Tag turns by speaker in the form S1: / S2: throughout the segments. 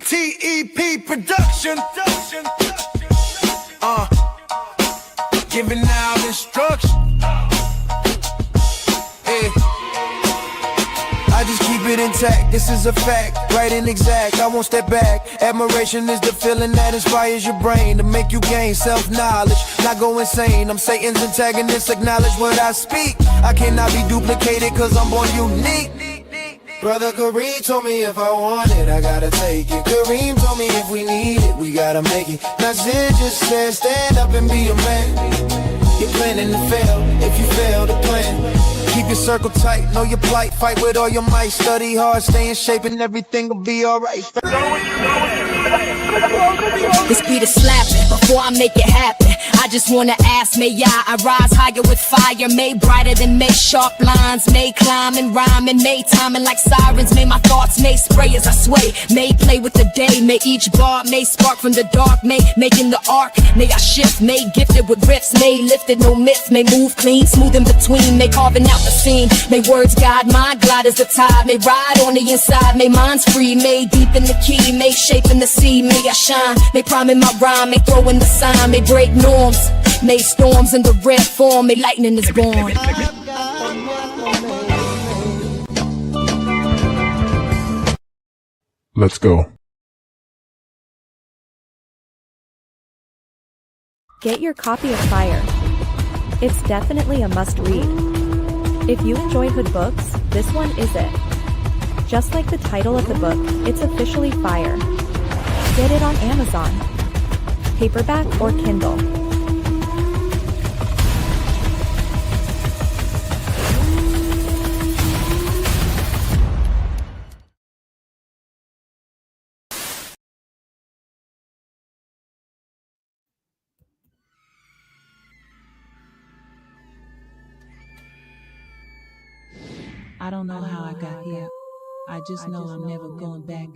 S1: TEP production. Giving out instruction. Hey. I just keep it intact, this is a fact, right and exact, I won't step back. Admiration is the feeling that inspires your brain to make you gain self-knowledge, not go insane. I'm Satan's antagonist, acknowledge what I speak. I cannot be duplicated cause I'm born unique. Brother Kareem told me if I want it, I gotta take it. Kareem told me if we need it, we gotta make it. Nasir just said stand up and be a man. You're planning to fail if you fail to plan. Keep your circle tight, know your plight, fight with all your might. Study hard, stay in shape and everything will be alright.
S2: This beat is slapping, before I make it happen I just wanna ask, may I rise higher with fire, made brighter than May, sharp lines, may climb and rhyme and may timing like sirens, may my thoughts may spray as I sway, may play with the day, may each bar may spark from the dark, may making the arc, may I shift, may gifted with riffs, may lifted no myth, may move clean, smooth in between, may carving out the scene, may words guide my glide as the tide, may ride on the inside, may minds free, may deep in the key, may shape in the sea, may I shine, may prime in my rhyme, may throw in the sign, may break norms, may storms in the red form, may lightning is born.
S3: Let's go.
S4: Get your copy of Fire. It's definitely a must-read. If you enjoy hood books, this one is it. Just like the title of the book, it's officially Fire. Get it on Amazon, paperback or Kindle.
S5: I don't know how I got here. I just know I'm never going back.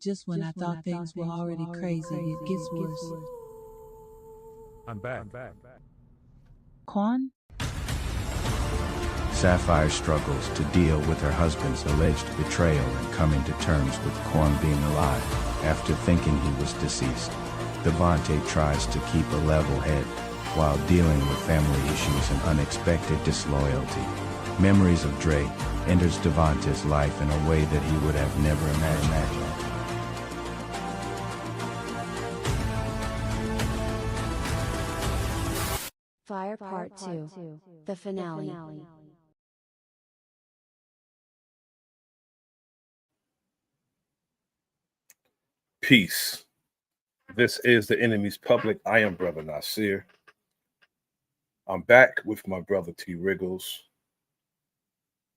S5: Just when I thought things were already crazy, it gets worse.
S3: I'm back.
S5: Quan?
S6: Sapphire struggles to deal with her husband's alleged betrayal and coming to terms with Quan being alive after thinking he was deceased. Devante tries to keep a level head while dealing with family issues and unexpected disloyalty. Memories of Dre enters Devante's life in a way that he would have never imagined.
S7: Fire Part 2, the finale.
S8: Peace. This is the enemy's public. I am Bro.Nasir. I'm back with my brother T. Wriggles.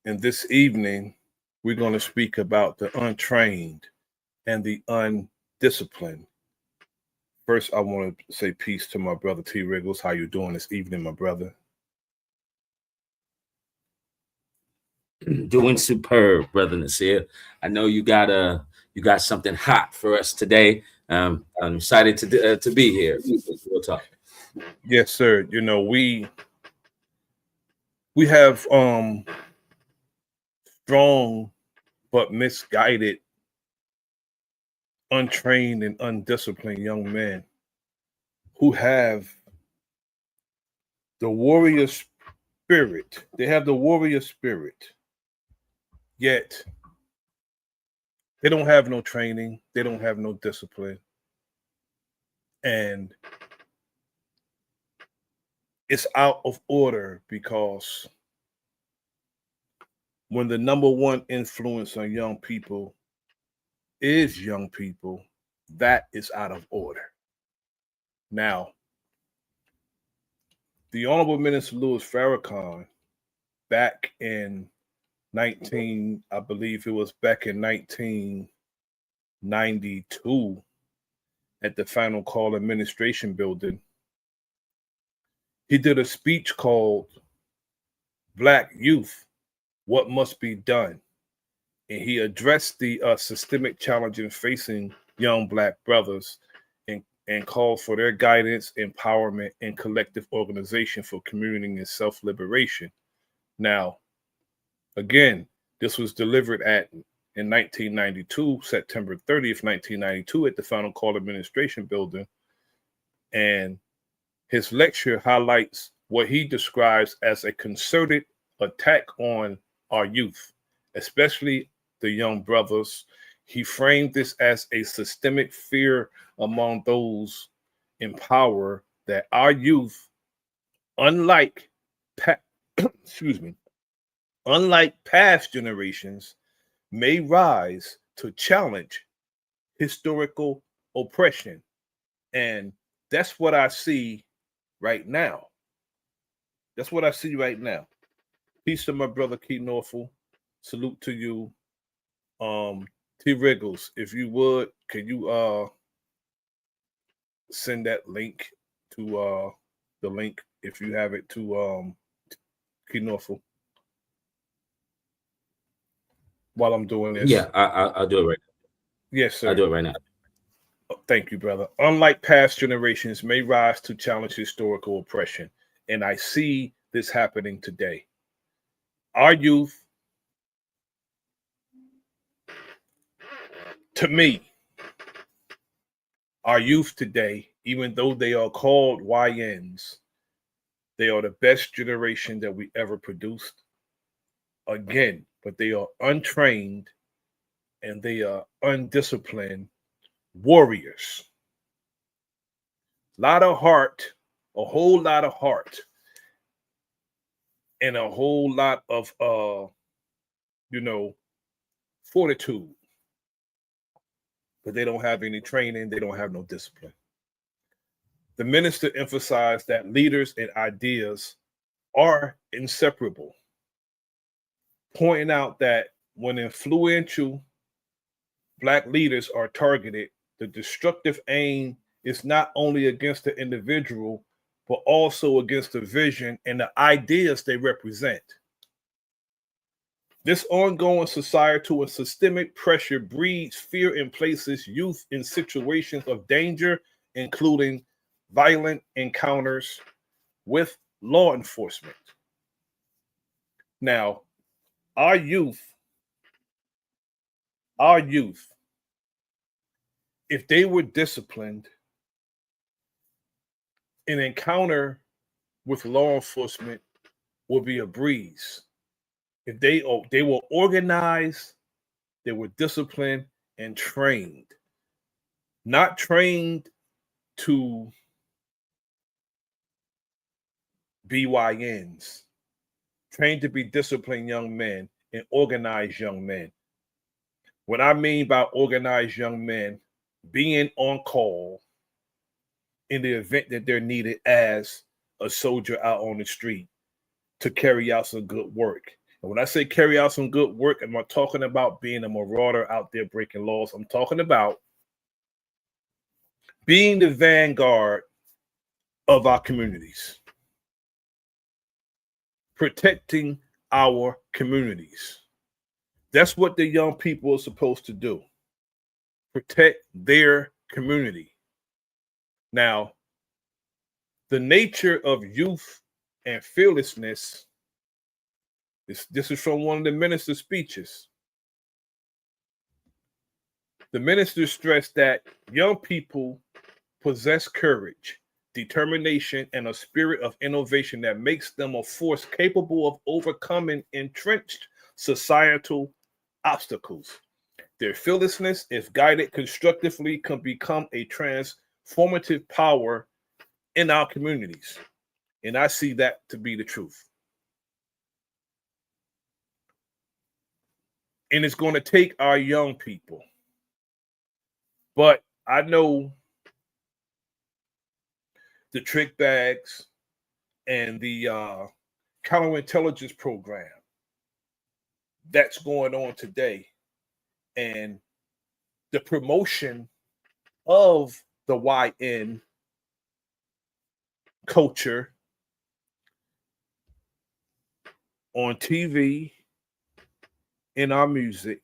S8: And this evening, we're going to speak about the untrained and the undisciplined. First, I want to say peace to my brother T. Wriggles. How you doing this evening, my brother?
S9: Doing superb, brother Nasir. I know you got something hot for us today. I'm excited to be here. We'll talk.
S8: Yes, sir. You know, we have strong but misguided, untrained and undisciplined young men who have the warrior spirit. They have the warrior spirit, yet they don't have no training. They don't have no discipline. And it's out of order because when the number one influence on young people is young people, that is out of order. Now, the Honorable Minister Louis Farrakhan, back in 1992, at the Final Call Administration Building, he did a speech called Black Youth, What Must Be Done? And he addressed the systemic challenges facing young Black brothers and called for their guidance, empowerment, and collective organization for community and self-liberation. Now, again, this was delivered at in 1992, September 30th, 1992, at the Final Call Administration Building. And his lecture highlights what he describes as a concerted attack on our youth, especially the young brothers. He framed this as a systemic fear among those in power that our youth, unlike unlike past generations, may rise to challenge historical oppression. And that's what I see right now. That's what I see right now. Peace to my brother Key Norfolk. Salute to you. T Wriggles, if you would, can you send that link to the link if you have it to Key Norfolk while I'm doing this?
S9: Yeah, I'll do it right now.
S8: Yes, sir.
S9: I'll do it right now.
S8: Thank you, brother. Unlike past generations, may rise to challenge historical oppression. And I see this happening today. Our youth, to me, our youth today, even though they are called YNs, they are the best generation that we ever produced. Again, but they are untrained and they are undisciplined warriors. Lot of heart, a whole lot of heart, and a whole lot of fortitude. But they don't have any training, they don't have no discipline. The minister emphasized that leaders and ideas are inseparable, pointing out that when influential Black leaders are targeted, the destructive aim is not only against the individual, but also against the vision and the ideas they represent. This ongoing societal and systemic pressure breeds fear and places youth in situations of danger, including violent encounters with law enforcement. Now, our youth, if they were disciplined, an encounter with law enforcement would be a breeze. If they were organized, they were disciplined and trained, not trained to be YNs, trained to be disciplined young men and organized young men. What I mean by organized young men, being on call in the event that they're needed as a soldier out on the street to carry out some good work. And when I say carry out some good work, I'm not talking about being a marauder out there breaking laws. I'm talking about being the vanguard of our communities, protecting our communities. That's what the young people are supposed to do. Protect their community. Now, the nature of youth and fearlessness, this is from one of the minister's speeches. The minister stressed that young people possess courage, determination, and a spirit of innovation that makes them a force capable of overcoming entrenched societal obstacles. Their fearlessness, if guided constructively, can become a transformative power in our communities. And I see that to be the truth. And it's going to take our young people. But I know the trick bags and the counterintelligence program that's going on today, and the promotion of the YN culture on TV, in our music,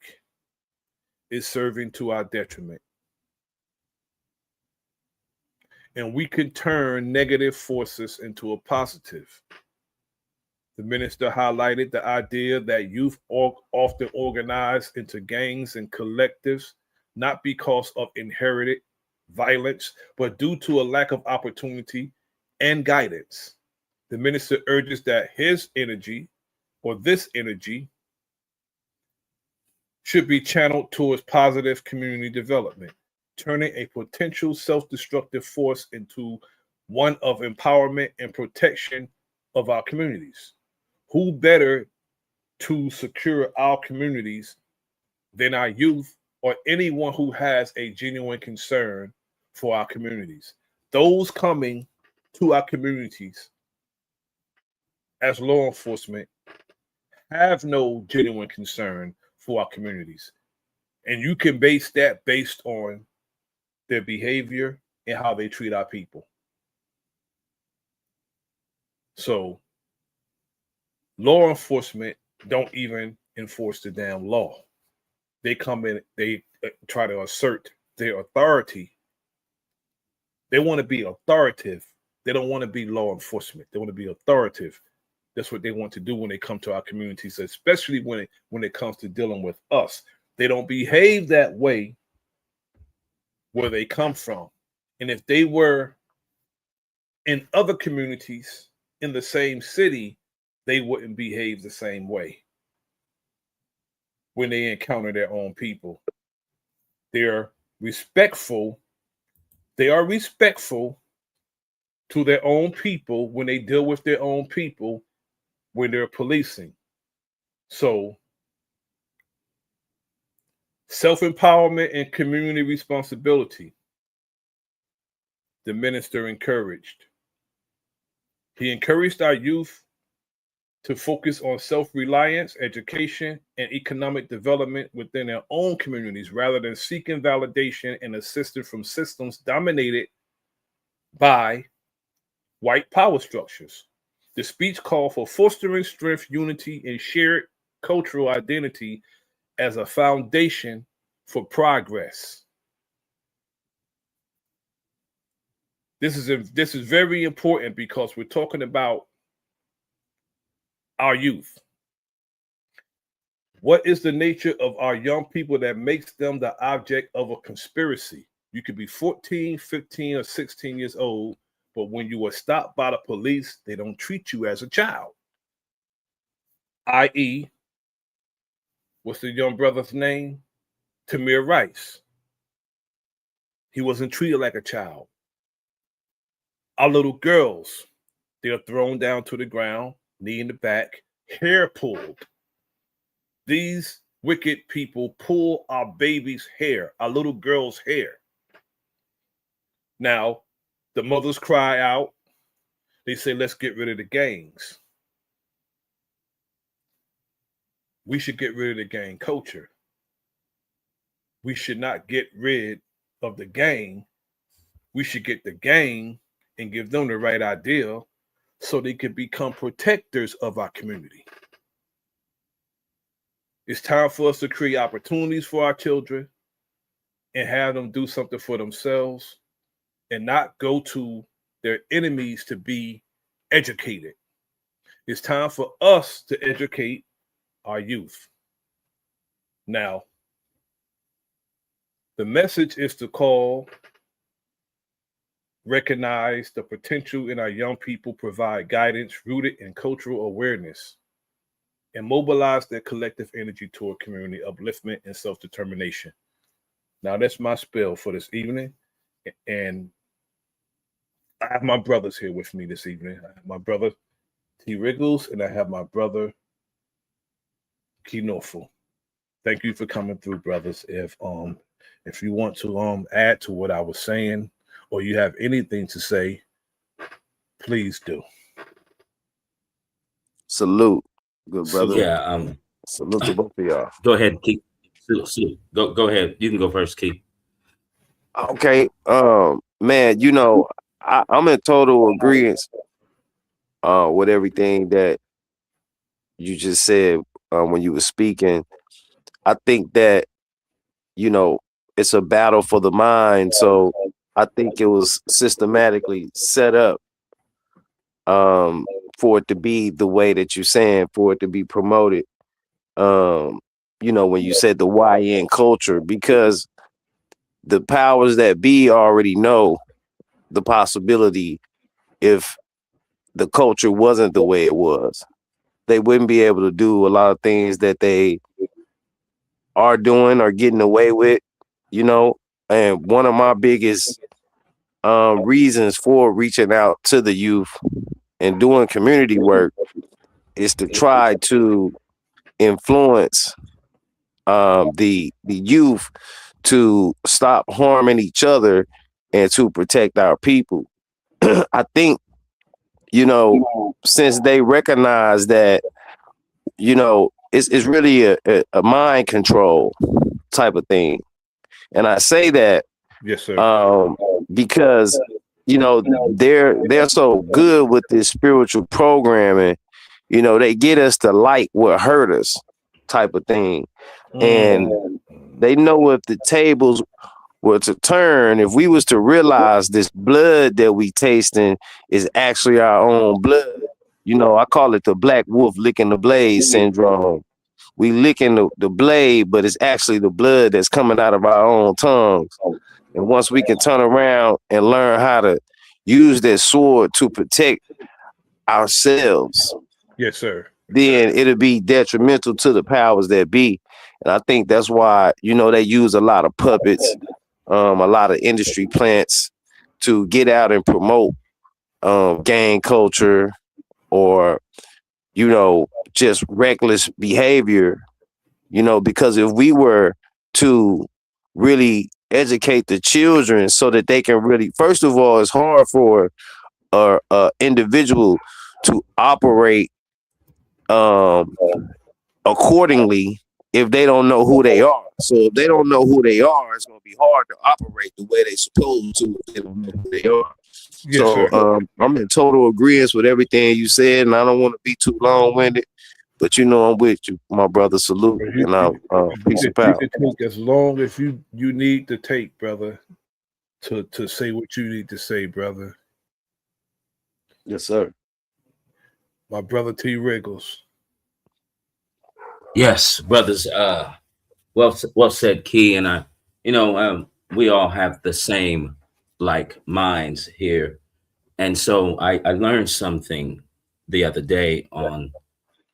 S8: is serving to our detriment. And we can turn negative forces into a positive. The minister highlighted the idea that youth often organize into gangs and collectives, not because of inherited violence, but due to a lack of opportunity and guidance. The minister urges that his energy, or this energy, should be channeled towards positive community development, turning a potential self destructive force into one of empowerment and protection of our communities. Who better to secure our communities than our youth or anyone who has a genuine concern for our communities? Those coming to our communities as law enforcement have no genuine concern for our communities. And you can base that based on their behavior and how they treat our people. So law enforcement don't even enforce the damn law. They come in, they try to assert their authority. They want to be authoritative. They don't want to be law enforcement. They want to be authoritative. That's what they want to do when they come to our communities, especially when it comes to dealing with us. They don't behave that way where they come from. And if they were in other communities in the same city, they wouldn't behave the same way when they encounter their own people. They're respectful. They are respectful to their own people when they deal with their own people when they're policing. So self-empowerment and community responsibility, the minister encouraged. He encouraged our youth to focus on self-reliance, education, and economic development within their own communities rather than seeking validation and assistance from systems dominated by white power structures. The speech called for fostering strength, unity, and shared cultural identity as a foundation for progress. This is very important because we're talking about our youth. What is the nature of our young people that makes them the object of a conspiracy? You could be 14, 15, or 16 years old, but when you are stopped by the police, they don't treat you as a child. I.e., what's the young brother's name? Tamir Rice. He wasn't treated like a child. Our little girls, they are thrown down to the ground, knee in the back, hair pulled. These wicked people pull our babies' hair, our little girls' hair. Now, the mothers cry out. They say, let's get rid of the gangs. We should get rid of the gang culture. We should not get rid of the gang. We should get the gang and give them the right idea so they can become protectors of our community. It's time for us to create opportunities for our children and have them do something for themselves and not go to their enemies to be educated. It's time for us to educate our youth. Now, the message is to call, recognize the potential in our young people, provide guidance rooted in cultural awareness, and mobilize their collective energy toward community upliftment and self-determination. Now, that's my spiel for this evening. And I have my brothers here with me this evening. I have my brother T. Riggles, and I have my brother Key Norfolk. Thank you for coming through, brothers. If you want to add to what I was saying, or you have anything to say, please do.
S10: Salute, good brother.
S9: Yeah.
S10: Salute to both of y'all.
S9: Go ahead, Keith. Salute. Go ahead. You can go first, Keith.
S10: Okay. Man, you know, I'm in total agreement with everything that you just said when you were speaking. I think that, you know, it's a battle for the mind. So I think it was systematically set up for it to be the way that you're saying, for it to be promoted. When you said the YN culture, because the powers that be already know the possibility if the culture wasn't the way it was. They wouldn't be able to do a lot of things that they are doing or getting away with, And one of my biggest reasons for reaching out to the youth and doing community work is to try to influence the youth to stop harming each other and to protect our people. I think, since they recognize that, it's really a mind control type of thing. And I say that
S8: Yes, sir.
S10: because they're so good with this spiritual programming. They get us to like what hurt us, type of thing, and they know if the tables were to turn, if we was to realize this blood that we tasting is actually our own blood. I call it the black wolf licking the blade syndrome. We licking the blade, but it's actually the blood that's coming out of our own tongues. And once we can turn around and learn how to use that sword to protect ourselves,
S8: yes, sir,
S10: then it'll be detrimental to the powers that be. And I think that's why, they use a lot of puppets, a lot of industry plants to get out and promote gang culture or, just reckless behavior, because if we were to really educate the children so that they can really, first of all, it's hard for a individual to operate accordingly if they don't know who they are. So if they don't know who they are, it's going to be hard to operate the way they're supposed to if they don't know who they are.
S8: yes,
S10: So
S8: sir.
S10: I'm in total agreement with everything you said, and I don't want to be too long-winded, but I'm with you, my brother. Salute, and I'll peace and power.
S8: You can take as long as you need to take, brother, to say what you need to say, brother.
S10: Yes, sir.
S8: My brother T. Wriggles.
S9: Yes, brothers. Well said, Key. And we all have the same like minds here. And so I learned something the other day on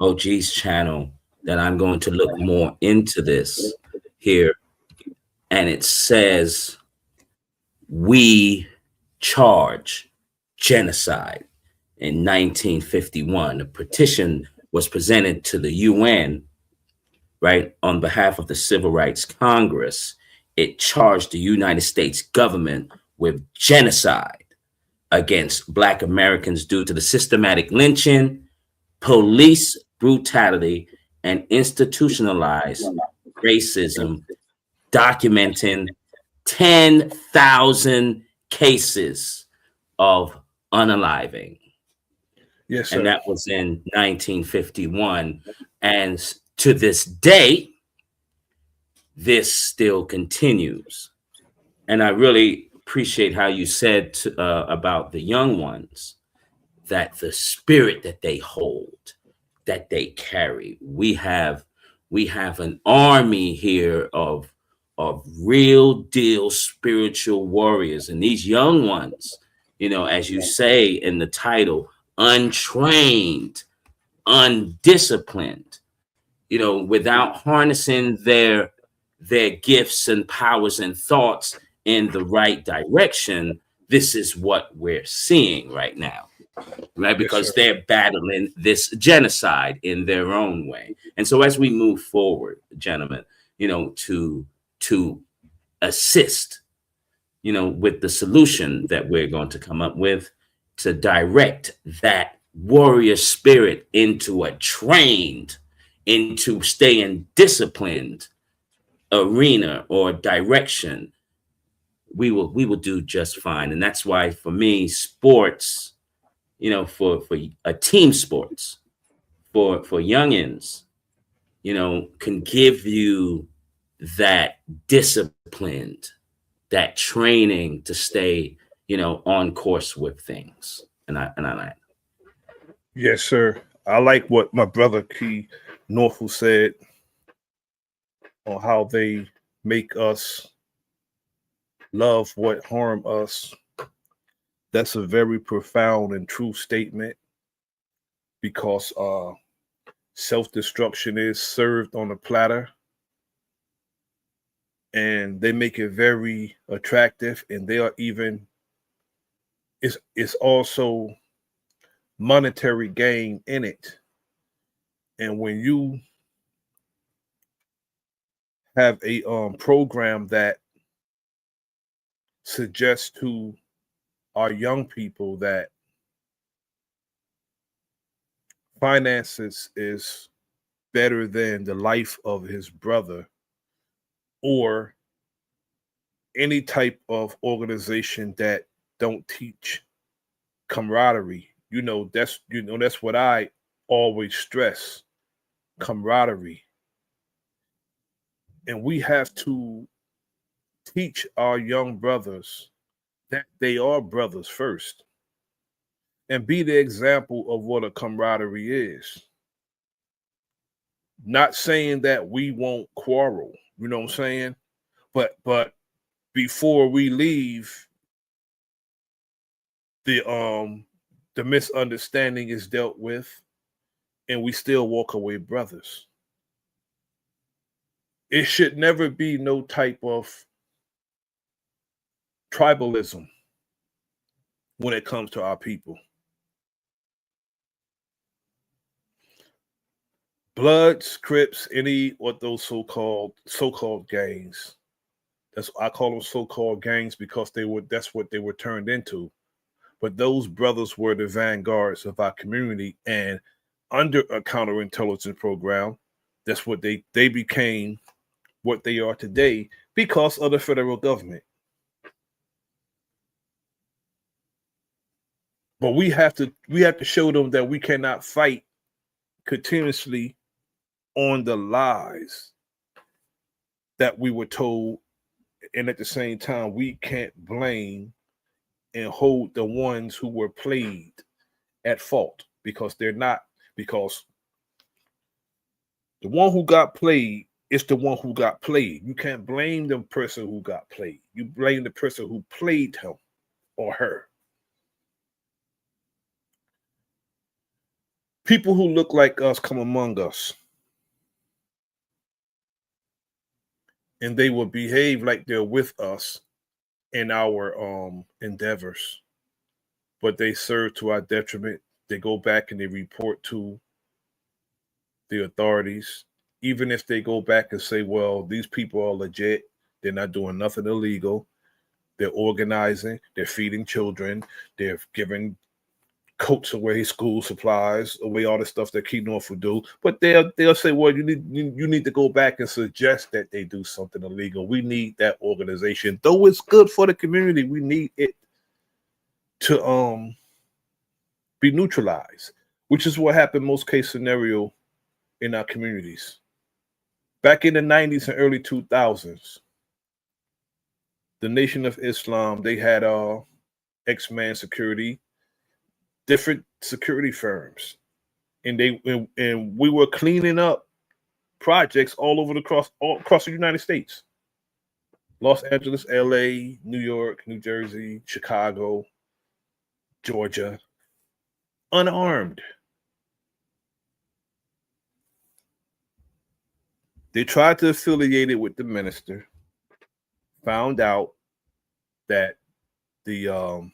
S9: OG's channel that I'm going to look more into this here. And it says, we charge genocide. In 1951, a petition was presented to the UN, right, on behalf of the Civil Rights Congress. It charged the United States government with genocide against Black Americans due to the systematic lynching, police brutality, and institutionalized racism, documenting 10,000 cases of unaliving.
S8: Yes, sir.
S9: And that was in 1951. And to this day, this still continues. And I really appreciate how you said about the young ones, that the spirit that they hold, that they carry. We have an army here of real deal spiritual warriors. And these young ones, as you say in the title, untrained, undisciplined, without harnessing their gifts and powers and thoughts in the right direction. This is what we're seeing right now, right? Because they're battling this genocide in their own way. And so as we move forward, gentlemen, to assist, with the solution that we're going to come up with, to direct that warrior spirit into staying disciplined arena or direction, we will do just fine. And that's why, for me, sports, for a team sports, for youngins, can give you that disciplined, that training to stay, on course with things. And I
S8: Yes, sir. I like what my brother Key Norfolk said on how they make us love what harm us. That's a very profound and true statement because self-destruction is served on a platter and they make it very attractive, and they are even it's also monetary gain in it. And when you have a program that suggests to our young people that finances is better than the life of his brother, or any type of organization that don't teach camaraderie, that's what I always stress: camaraderie. And we have to teach our young brothers that they are brothers first and be the example of what a camaraderie is. Not saying that we won't quarrel, you know what I'm saying? But before we leave, the misunderstanding is dealt with and we still walk away brothers. It should never be no type of tribalism when it comes to our people. Bloods, Crips, any what those so-called gangs. That's I call them so-called gangs because that's what they were turned into. But those brothers were the vanguards of our community, and under a counterintelligence program, that's what they became what they are today because of the federal government. But we have to show them that we cannot fight continuously on the lies that we were told, and at the same time we can't blame and hold the ones who were played at fault because they're not, because the one who got played is the one who got played. You can't blame the person who got played. You blame the person who played him or her. People who look like us come among us, and they will behave like they're with us in our endeavors, but they serve to our detriment. They go back and they report to the authorities, even if they go back and say, well, these people are legit, they're not doing nothing illegal, they're organizing, they're feeding children, they're giving coats away, school supplies away, all the stuff that Key Norfolk do. But they'll say, well, you need to go back and suggest that they do something illegal. We need that organization, though it's good for the community. We need it to be neutralized, which is what happened most case scenario in our communities. Back in the 90s and early 2000s, the Nation of Islam, they had X-Man Security, different security firms. And we were cleaning up projects all across the United States. Los Angeles, LA, New York, New Jersey, Chicago, Georgia, unarmed. They tried to affiliate it with the minister, found out that the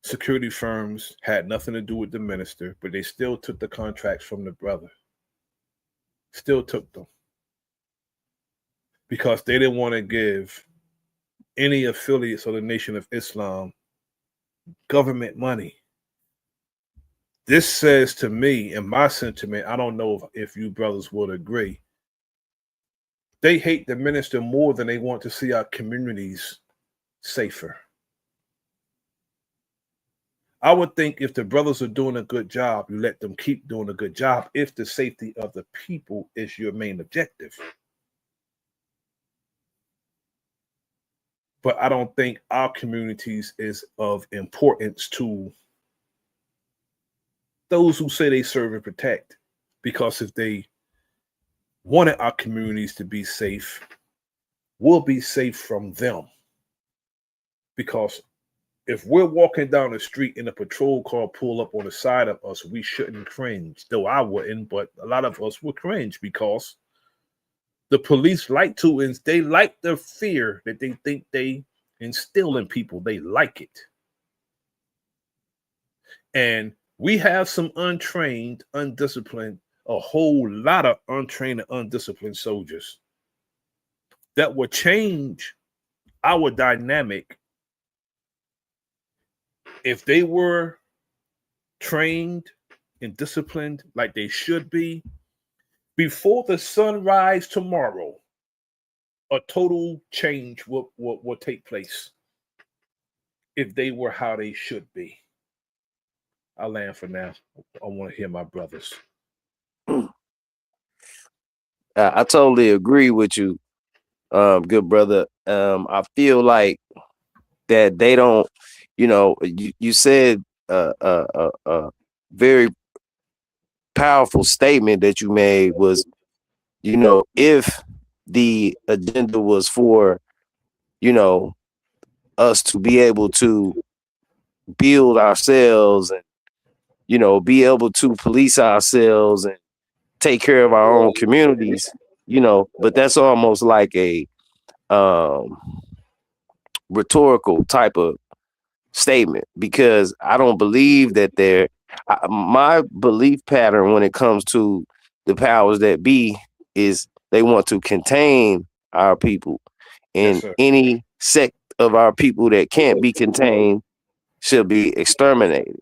S8: security firms had nothing to do with the minister, but they still took the contracts from the brother. Still took them. Because they didn't want to give any affiliates of the Nation of Islam government money. This says to me, in my sentiment, I don't know if you brothers would agree, they hate the minister more than they want to see our communities safer. I would think if the brothers are doing a good job, you let them keep doing a good job if the safety of the people is your main objective. But I don't think our communities is of importance to those who say they serve and protect. Because if they wanted our communities to be safe, we'll be safe from them. Because if we're walking down the street and a patrol car pull up on the side of us, we shouldn't cringe. Though I wouldn't, but a lot of us will cringe because the police like to, and they like the fear that they think they instill in people. They like it. And we have some untrained, undisciplined, a whole lot of untrained and undisciplined soldiers that will change our dynamic if they were trained and disciplined like they should be. Before the sunrise tomorrow, a total change will take place if they were how they should be. I'll land for now. I want to hear my brothers.
S10: I totally agree with you, good brother. I feel like that they don't, you said very powerful statement that you made was, if the agenda was for, us to be able to build ourselves and, be able to police ourselves and take care of our own communities, but that's almost like a rhetorical type of statement, because I don't believe that my belief pattern when it comes to the powers that be is they want to contain our people, and
S8: Yes,
S10: any sect of our people that can't be contained should be exterminated.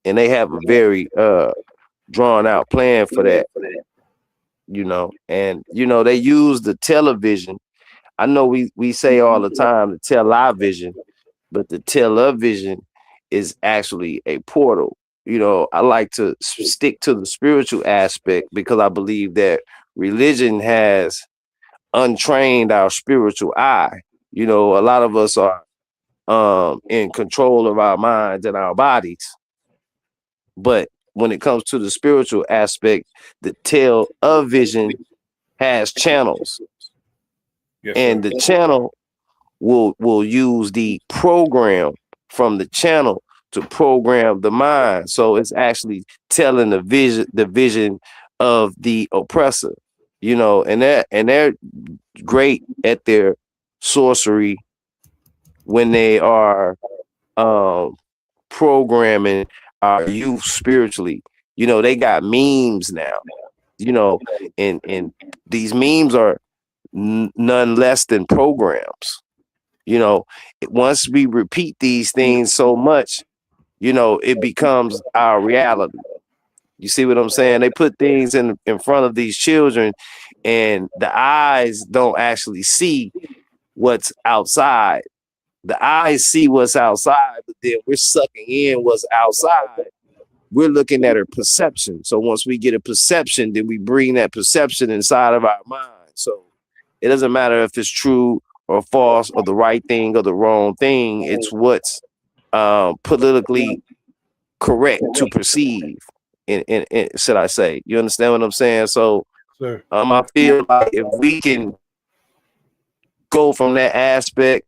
S10: And they have a very drawn out plan for that, and they use the television. I know we say all the time the television, but the television is actually a portal. I like to stick to the spiritual aspect because I believe that religion has untrained our spiritual eye. A lot of us are in control of our minds and our bodies. But when it comes to the spiritual aspect, the television has channels.
S8: yes,
S10: And
S8: sir.
S10: the channel will use the program from the channel to program the mind. So it's actually telling the vision of the oppressor, and they're great at their sorcery when they are programming our youth spiritually. They got memes now, and these memes are none less than programs. Once we repeat these things so much, it becomes our reality. You see what I'm saying? They put things in front of these children, and the eyes don't actually see what's outside. The eyes see what's outside, but then we're sucking in what's outside. We're looking at a perception. So once we get a perception, then we bring that perception inside of our mind. So it doesn't matter if it's true or false or the right thing or the wrong thing. It's what's politically correct to perceive. And should I say? You understand what I'm saying? So
S8: Sir.
S10: I feel like if we can go from that aspect,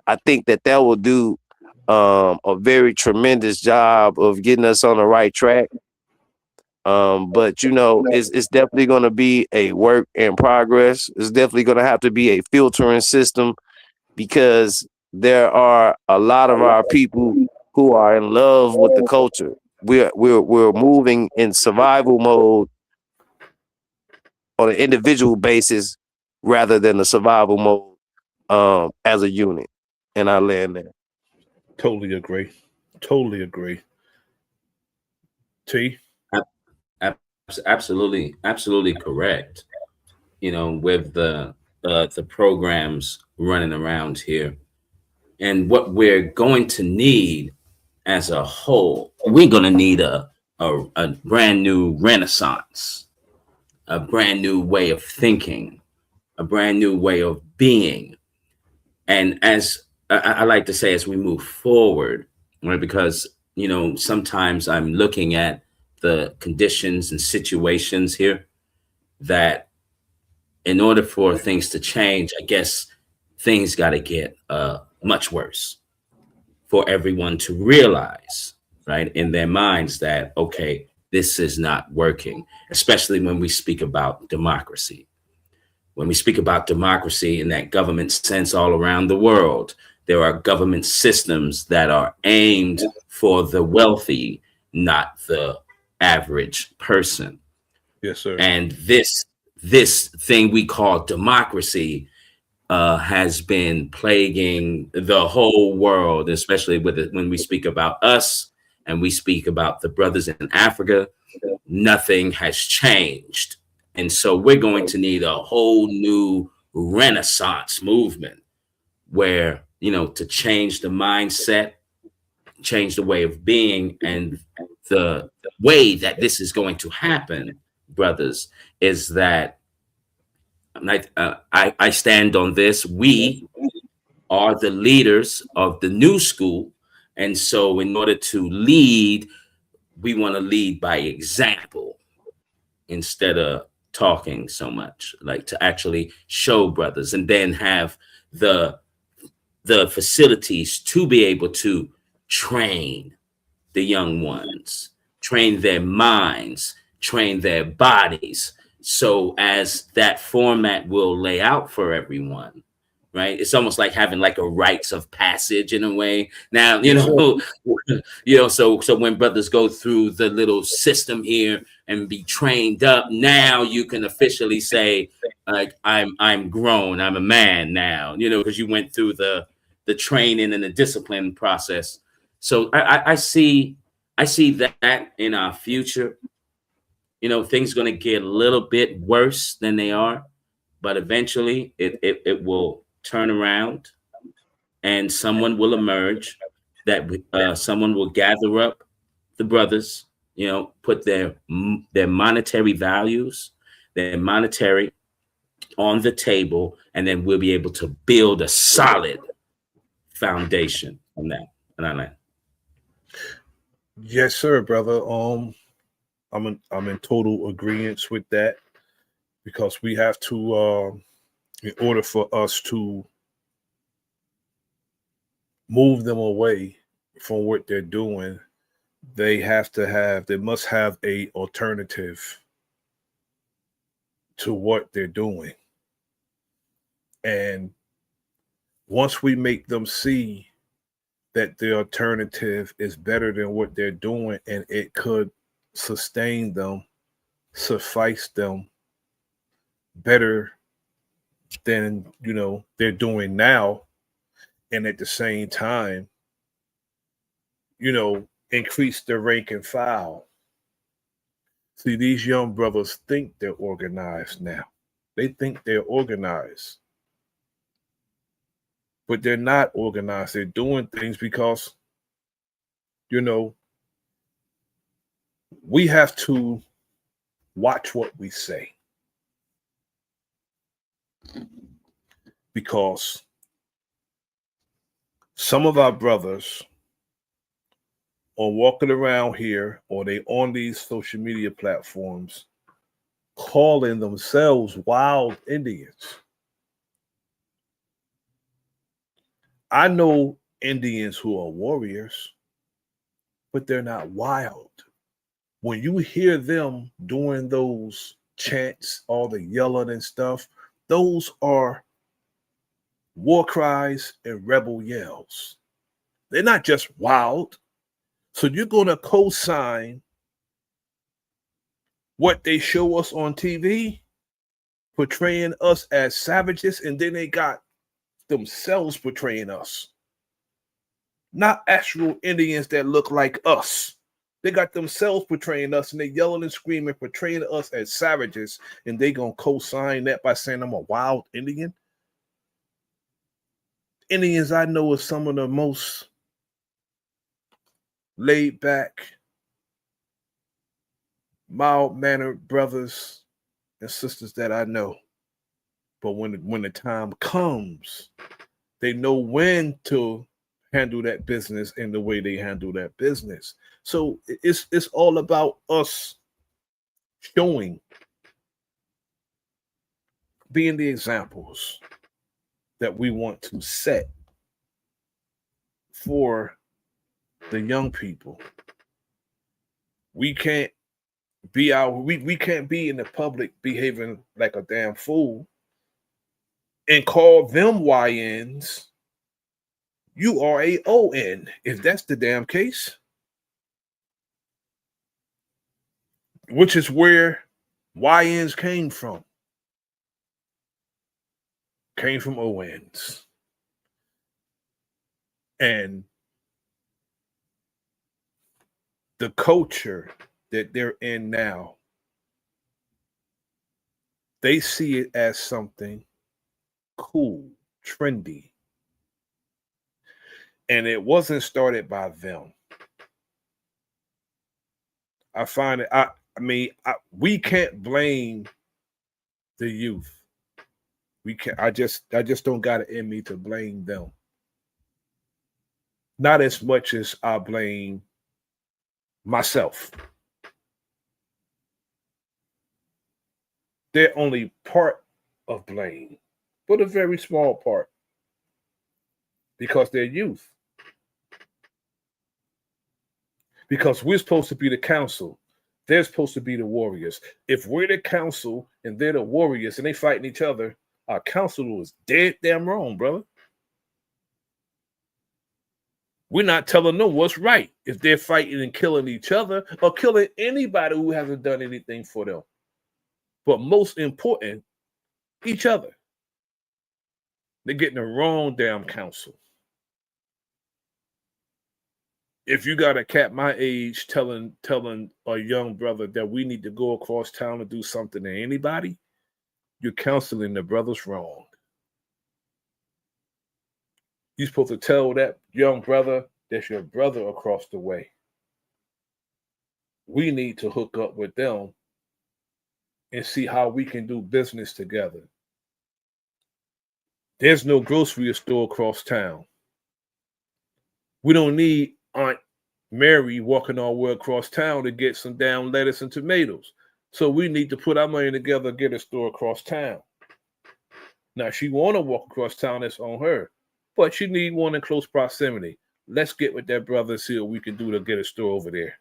S10: I think that will do a very tremendous job of getting us on the right track. But it's definitely going to be a work in progress. It's definitely going to have to be a filtering system, because there are a lot of our people who are in love with the culture. We're moving in survival mode on an individual basis rather than the survival mode as a unit. And I land there.
S8: Totally agree. Totally agree. T.
S9: Absolutely correct. With the programs running around here, and what we're going to need as a whole, we're going to need a brand new renaissance, a brand new way of thinking, a brand new way of being. And as I like to say, as we move forward, right, because sometimes I'm looking at the conditions and situations here that in order for things to change, I guess things got to get much worse for everyone to realize, right, in their minds that, okay, this is not working, especially when we speak about democracy. When we speak about democracy in that government sense all around the world, there are government systems that are aimed for the wealthy, not the average person.
S8: Yes, sir.
S9: And this thing we call democracy has been plaguing the whole world, especially with it, when we speak about us and we speak about the brothers in Africa. Nothing has changed. And so we're going to need a whole new renaissance movement where, to change the mindset, change the way of being. And the way that this is going to happen, brothers, is that I stand on this. We are the leaders of the new school. And so in order to lead, we want to lead by example instead of talking so much, like to actually show brothers and then have the facilities to be able to train the young ones, train their minds, train their bodies. So as that format will lay out for everyone, right? It's almost like having like a rites of passage in a way. Now, so when brothers go through the little system here and be trained up, now you can officially say, like, I'm grown, I'm a man now, because you went through the training and the discipline process. So I see that in our future. Things are going to get a little bit worse than they are, but eventually it will turn around and someone will emerge that someone will gather up the brothers, put their monetary values, their monetary on the table, and then we'll be able to build a solid foundation on that. And I like.
S8: Yes, sir, brother. I'm in total agreement with that, because we have to, in order for us to move them away from what they're doing, they must have a alternative to what they're doing. And once we make them see that the alternative is better than what they're doing and it could sustain them, suffice them better than they're doing now, and at the same time increase their rank and file. See, these young brothers think they're organized now. They think they're organized, but they're not organized. They're doing things because we have to watch what we say, because some of our brothers are walking around here, or they on these social media platforms calling themselves wild Indians. I know Indians who are warriors, but they're not wild. When you hear them doing those chants, all the yelling and stuff, those are war cries and rebel yells. They're not just wild. So you're going to co-sign what they show us on TV, portraying us as savages, and then they got themselves portraying us. Not actual Indians that look like us. They got themselves portraying us, and they yelling and screaming, portraying us as savages, and they gonna co-sign that by saying I'm a wild Indian. Indians I know are some of the most laid back, mild-mannered brothers and sisters that I know. But when the time comes, they know when to handle that business in the way they handle that business. So it's all about us showing, being the examples that we want to set for the young people. We can't we can't be in the public behaving like a damn fool and call them YNs. You are a ON if that's the damn case. Which is where YNs came from. Came from ONs. And the culture that they're in now, they see it as something cool, trendy. And it wasn't started by them. I find it, we can't blame the youth. We can't, I just don't got it in me to blame them. Not as much as I blame myself. They're only part of blame, but a very small part, because they're youth. Because we're supposed to be the council. They're supposed to be the warriors. If we're the council and they're the warriors and they fighting each other, our council is dead damn wrong, brother. We're not telling them what's right if they're fighting and killing each other or killing anybody who hasn't done anything for them. But most important, each other. They're getting the wrong damn counsel. If you got a cat my age telling a young brother that we need to go across town and do something to anybody, you're counseling the brothers wrong. You're supposed to tell that young brother that's your brother across the way. We need to hook up with them and see how we can do business together. There's no grocery store across town. We don't need Aunt Mary walking all the way across town to get some damn lettuce and tomatoes. So we need to put our money together and get a store across town. Now, she want to walk across town, that's on her. But she need one in close proximity. Let's get with that brother and see what we can do to get a store over there.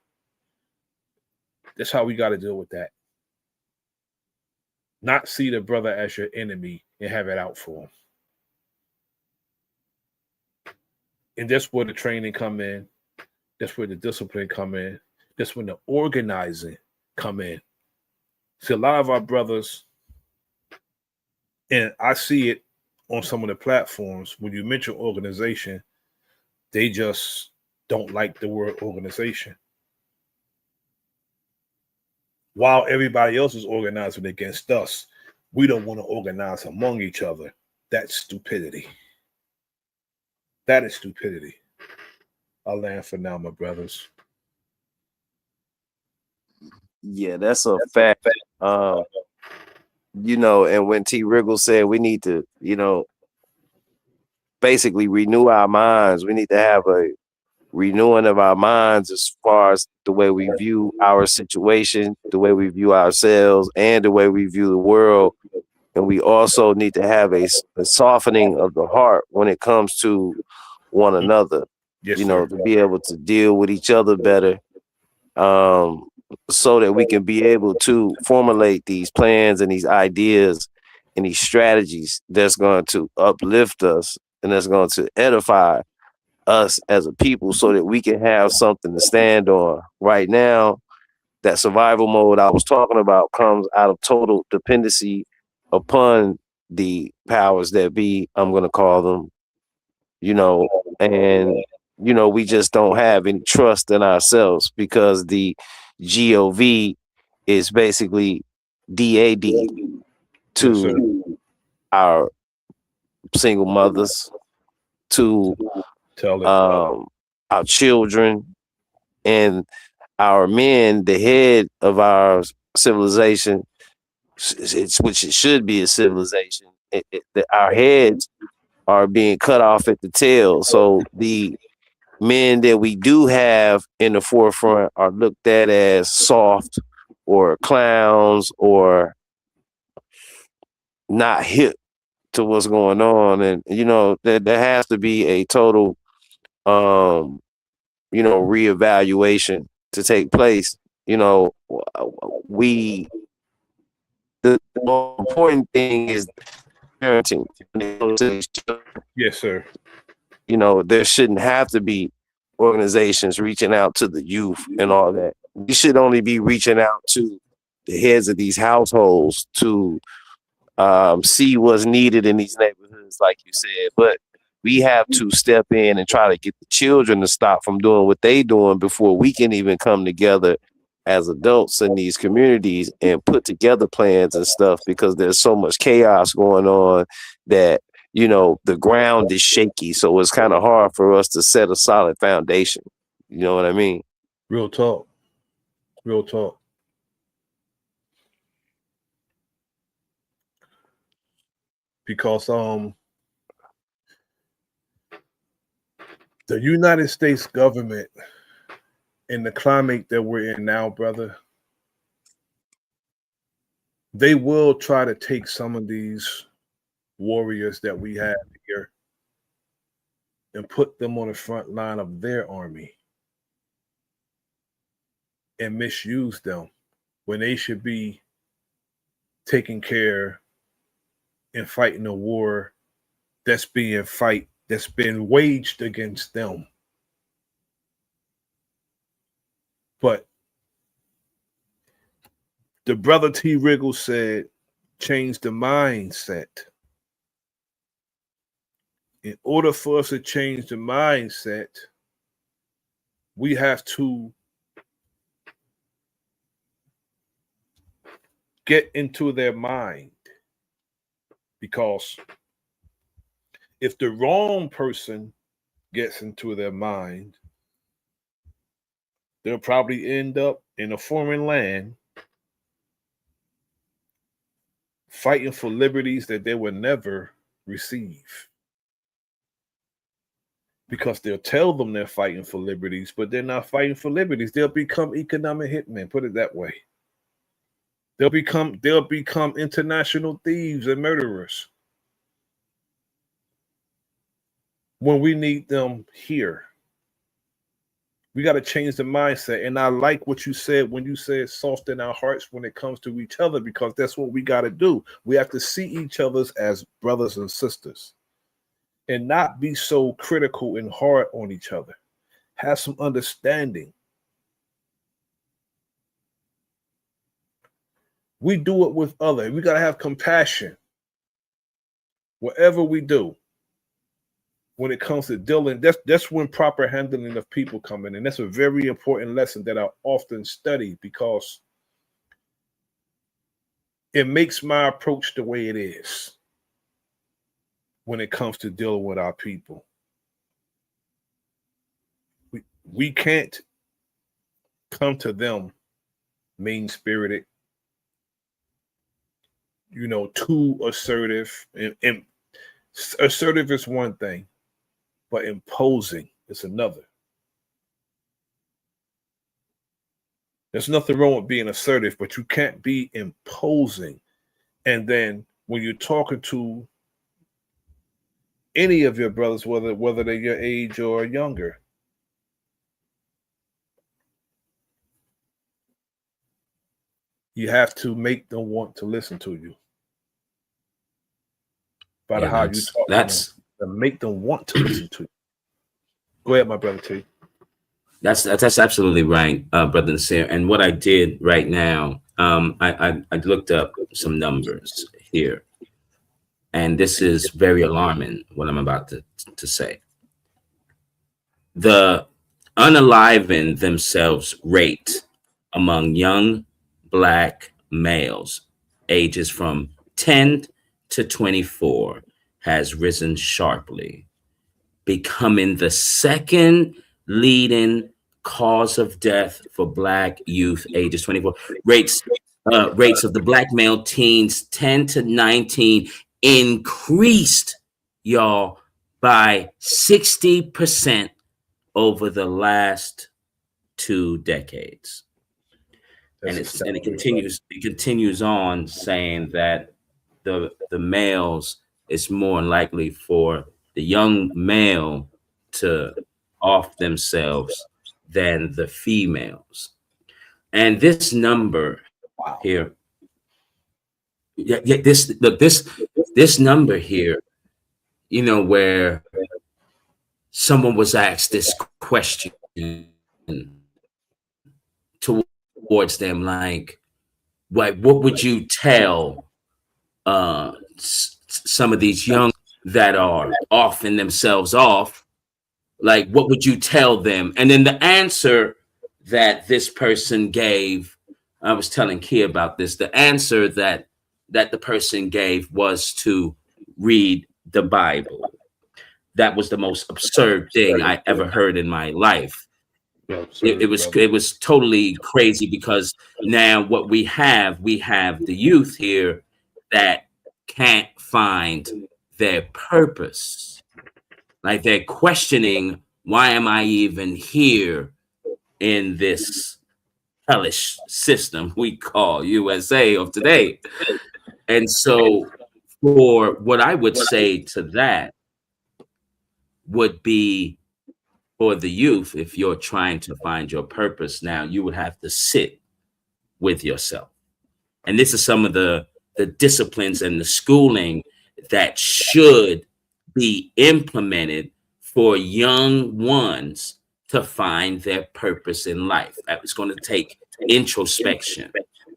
S8: That's how we got to deal with that. Not see the brother as your enemy and have it out for him. And that's where the training come in. That's where the discipline come in. That's when the organizing come in. See, a lot of our brothers, and I see it on some of the platforms, when you mention organization, they just don't like the word organization. While everybody else is organizing against us, we don't want to organize among each other. That's stupidity. That is stupidity. I'll land for now, my brothers.
S10: Yeah, that's a fact. And when T. Riggle said we need to, basically renew our minds, we need to have a renewing of our minds as far as the way we view our situation, the way we view ourselves, and the way we view the world. And we also need to have a softening of the heart when it comes to one another,
S8: yes, sir.
S10: to be able to deal with each other better, so that we can be able to formulate these plans and these ideas and these strategies that's going to uplift us and that's going to edify us as a people so that we can have something to stand on. Right now, that survival mode I was talking about comes out of total dependency upon the powers that be, I'm going to call them, and, we just don't have any trust in ourselves because the GOV is basically DAD to our single mothers, to our children, and our men, the head of our civilization, which it should be a civilization. Our heads are being cut off at the tail. So the men that we do have in the forefront are looked at as soft or clowns or not hip to what's going on. And there has to be a total reevaluation to take place. We the most important thing is parenting.
S8: Yes, sir.
S10: There shouldn't have to be organizations reaching out to the youth and all that. We should only be reaching out to the heads of these households to see what's needed in these neighborhoods, like you said. But we have to step in and try to get the children to stop from doing what they doing before we can even come together as adults in these communities and put together plans and stuff, because there's so much chaos going on that the ground is shaky. So it's kind of hard for us to set a solid foundation. You know what I mean?
S8: Real talk. Real talk. Because the United States government, in the climate that we're in now, brother, they will try to take some of these warriors that we have here and put them on the front line of their army and misuse them when they should be taking care and fighting a war that's been waged against them. But the brother T. Riggle said, change the mindset. In order for us to change the mindset, we have to get into their mind. Because if the wrong person gets into their mind, they'll probably end up in a foreign land fighting for liberties that they will never receive. Because they'll tell them they're fighting for liberties, but they're not fighting for liberties. They'll become economic hitmen, put it that way. They'll become international thieves and murderers when we need them here. We got to change the mindset. And I like what you said when you said soften our hearts when it comes to each other, because that's what we got to do. We have to see each other as brothers and sisters and not be so critical and hard on each other. Have some understanding. We do it with others. We got to have compassion. Whatever we do, when it comes to dealing, that's when proper handling of people come in. And that's a very important lesson that I often study, because it makes my approach the way it is when it comes to dealing with our people. We can't come to them mean-spirited, too assertive. And assertive is one thing, but imposing is another. There's nothing wrong with being assertive, but you can't be imposing. And then when you're talking to any of your brothers, whether they're your age or younger, you have to make them want to listen to you. By how you talk to them, make them want to listen to you. Go ahead, my brother T.
S9: That's absolutely right, Brother Nasir. And what I did right now, I looked up some numbers here, and this is very alarming, what I'm about to say. The unaliven themselves rate among young Black males ages from 10 to 24 has risen sharply, becoming the second leading cause of death for Black youth ages 24. Rates of the Black male teens 10 to 19 increased y'all, by 60% over the last 2 decades. And it continues on saying that the males, it's more likely for the young male to off themselves than the females. And this number here, this number here, where someone was asked this question towards them, like, what would you tell some of these young that are offing themselves off? Like, what would you tell them? And then the answer that this person gave, I was telling Kia about this. The answer that the person gave was to read the Bible. That was the most absurd thing I ever heard in my life. It was totally crazy, because now what we have the youth here that can't find their purpose. Like, they're questioning, why am I even here in this hellish system we call USA of today? And so, for what I would say to that would be, for the youth, if you're trying to find your purpose now, you would have to sit with yourself. And this is some of the disciplines and the schooling that should be implemented for young ones to find their purpose in life. It's going to take introspection.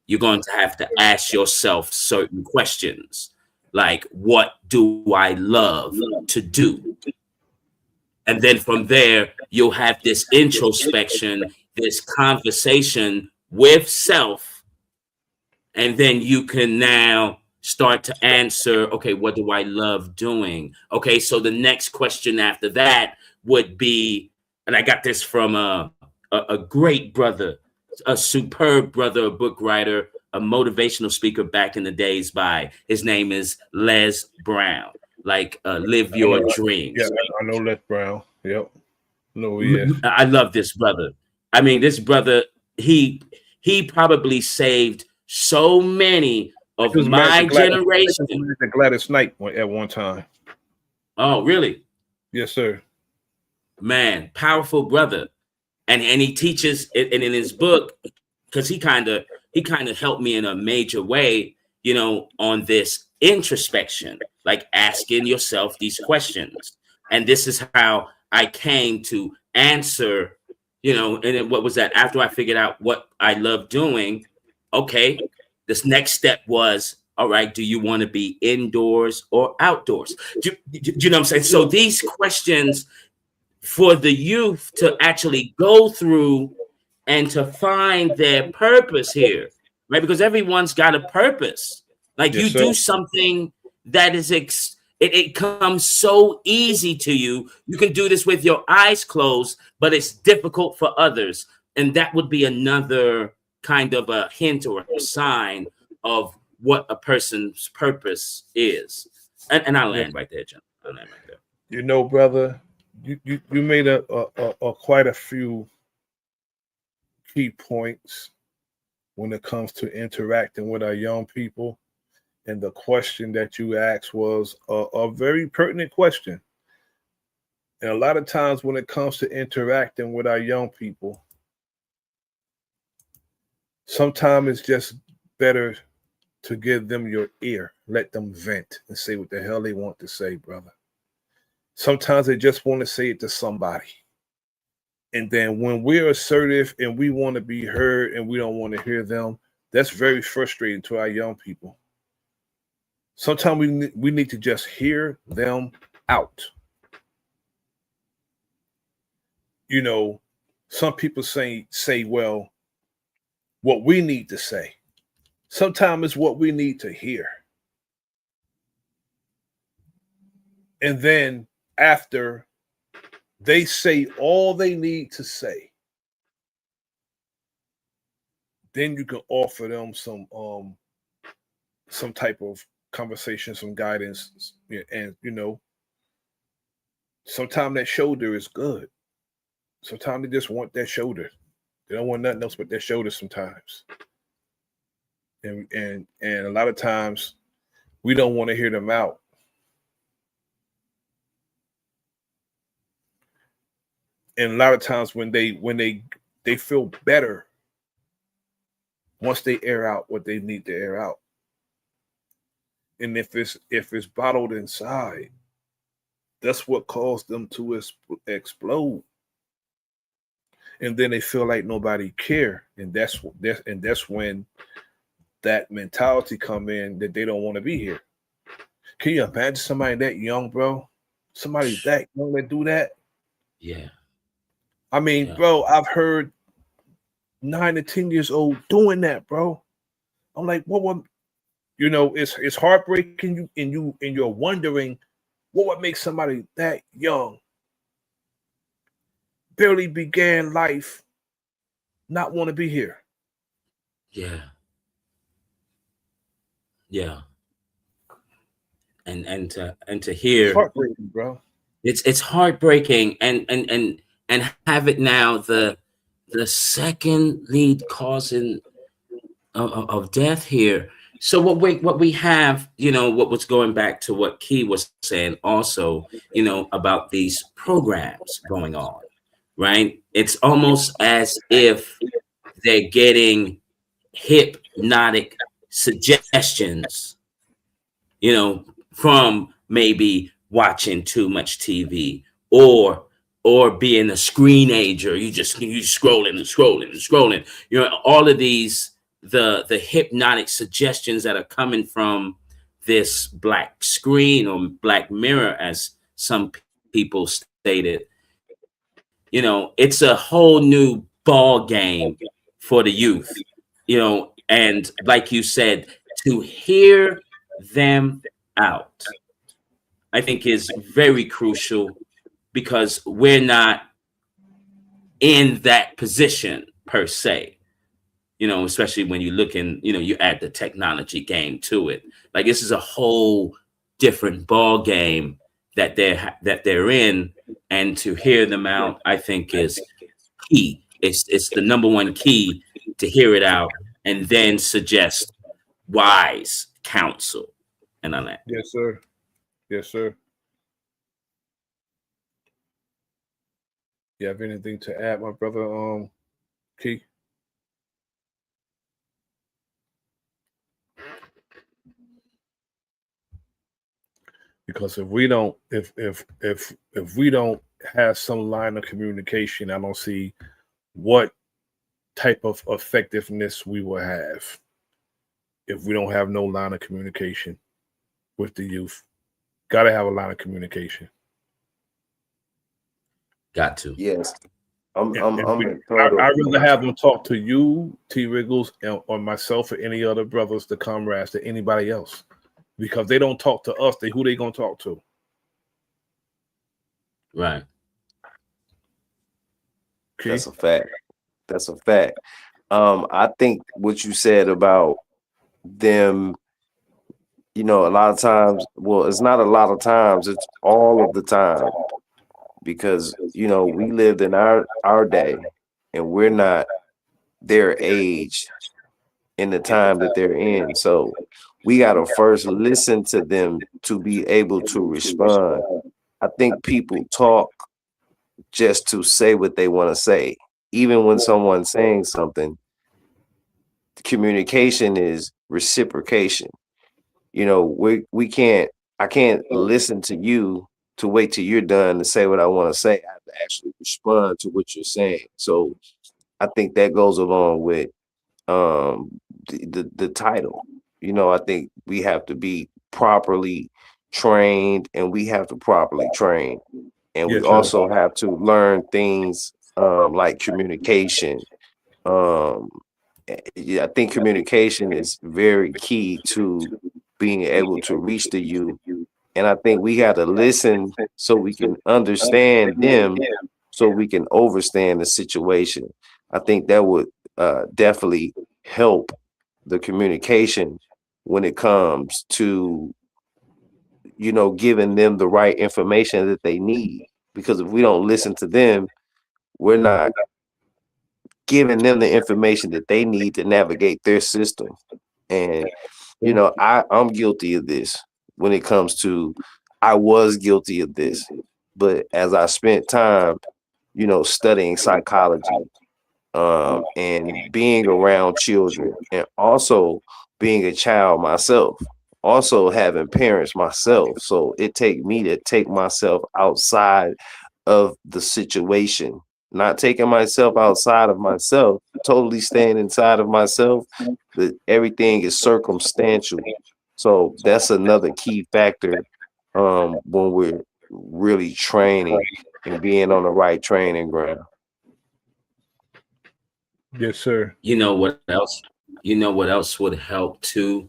S9: You're going to have to ask yourself certain questions, like, what do I love to do? And then from there, you'll have this introspection, this conversation with self. And then you can now start to answer, okay, what do I love doing? Okay, so the next question after that would be, and I got this from a great brother, a superb brother, a book writer, a motivational speaker back in the days his name is Les Brown. Like, live your dreams.
S8: Yeah, I know Les Brown. Yep. No, yeah.
S9: I love this brother. I mean, this brother, he probably saved so many of my generation.
S8: Gladys Knight at one time.
S9: Oh, really?
S8: Yes, sir.
S9: Man, powerful brother. And he teaches it, and in his book, because he kind of helped me in a major way, on this introspection, like asking yourself these questions. And this is how I came to answer, and then what was that? After I figured out what I love doing, okay, this next step was, all right, do you want to be indoors or outdoors? Do you know what I'm saying? So these questions for the youth to actually go through and to find their purpose here, right? Because everyone's got a purpose. Like, you do something that is it comes so easy to you. You can do this with your eyes closed, but it's difficult for others. And that would be another kind of a hint or a sign of what a person's purpose is. And I land right there, John. I land right there.
S8: Brother, you made a quite a few key points when it comes to interacting with our young people. And the question that you asked was a very pertinent question. And a lot of times when it comes to interacting with our young people, sometimes it's just better to give them your ear, let them vent and say what the hell they want to say, brother. Sometimes they just want to say it to somebody. And then when we're assertive and we want to be heard and we don't want to hear them, that's very frustrating to our young people. Sometimes we need to just hear them out. Some people say, well, what we need to say. Sometimes it's what we need to hear. And then after they say all they need to say, then you can offer them some type of conversation, some guidance, and Sometimes that shoulder is good. Sometimes they just want that shoulder. They don't want nothing else but their shoulder sometimes. And a lot of times we don't want to hear them out. And a lot of times when they feel better once they air out what they need to air out. And if it's bottled inside, that's what caused them to explode. And then they feel like nobody care, and that's when that mentality come in that they don't want to be here. Can you imagine somebody that young, bro? Somebody that young that do that?
S9: Yeah.
S8: I mean,
S9: Yeah.
S8: bro, I've heard 9 to 10 years old doing that, bro. I'm like, what would it's heartbreaking and you're wondering what would make somebody that young barely began life not want to be here.
S9: Yeah. Yeah. And to hear,
S8: Heartbreaking, bro.
S9: it's heartbreaking, and have it now the second lead causing of death here. So what we have, what was going back to what Key was saying also, about these programs going on, right? It's almost as if they're getting hypnotic suggestions, from maybe watching too much TV or being a screenager. You scrolling and scrolling and scrolling. All of these the hypnotic suggestions that are coming from this black screen or black mirror, as some people stated. It's a whole new ball game for the youth. And like you said, to hear them out, I think is very crucial, because we're not in that position per se, especially when you look in, you add the technology game to it. Like, this is a whole different ball game that they're in, and to hear them out, I think, is key. It's the number one key, to hear it out and then suggest wise counsel. And on that.
S8: Yes, sir. Yes, sir. You have anything to add, my brother, Key? Because if we don't have some line of communication, I don't see what type of effectiveness we will have if we don't have no line of communication with the youth. Got to have a line of communication.
S9: Got to.
S10: Yes.
S8: I'd rather have them talk to you, T. Wriggles, or myself, or any other brothers, the comrades, than anybody else, because they don't talk to us. Who they gonna talk to?
S9: Right.
S8: Okay.
S10: That's a fact. That's a fact. I think what you said about them, a lot of times, well, it's not a lot of times, it's all of the time, because, we lived in our day, and we're not their age in the time that they're in. So we got to first listen to them to be able to respond. I think people talk just to say what they want to say. Even when someone's saying something, communication is reciprocation. I can't listen to you to wait till you're done to say what I want to say. I have to actually respond to what you're saying. So I think that goes along with the title. I think we have to be properly trained, and we have to properly train. And we also have to learn things like communication. I think communication is very key to being able to reach the youth. And I think we got to listen so we can understand them, so we can overstand the situation. I think that would definitely help the communication when it comes to, giving them the right information that they need. Because if we don't listen to them, we're not giving them the information that they need to navigate their system. And I'm guilty of this when it comes to, I was guilty of this, but as I spent time, studying psychology, and being around children, and also being a child myself, also having parents myself. So it take me to take myself outside of the situation, not taking myself outside of myself, totally staying inside of myself. That everything is circumstantial. So that's another key factor when we're really training and being on the right training ground.
S8: Yes, sir.
S9: You know what else? You know what else would help too?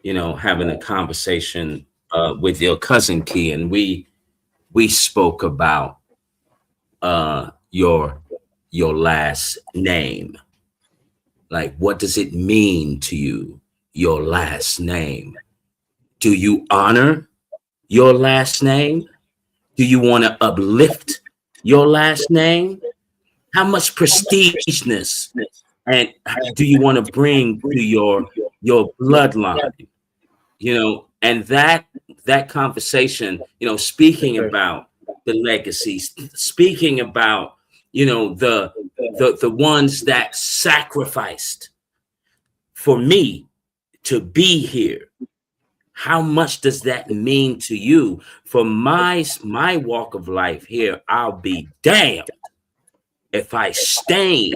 S9: Having a conversation with your cousin Key, and we spoke about your last name. Like, what does it mean to you, your last name? Do you honor your last name? Do you want to uplift your last name? How much prestigeness and do you want to bring to your bloodline? And that conversation, speaking about the legacies, speaking about the ones that sacrificed for me to be here. How much does that mean to you? For my walk of life here, I'll be damned if I stain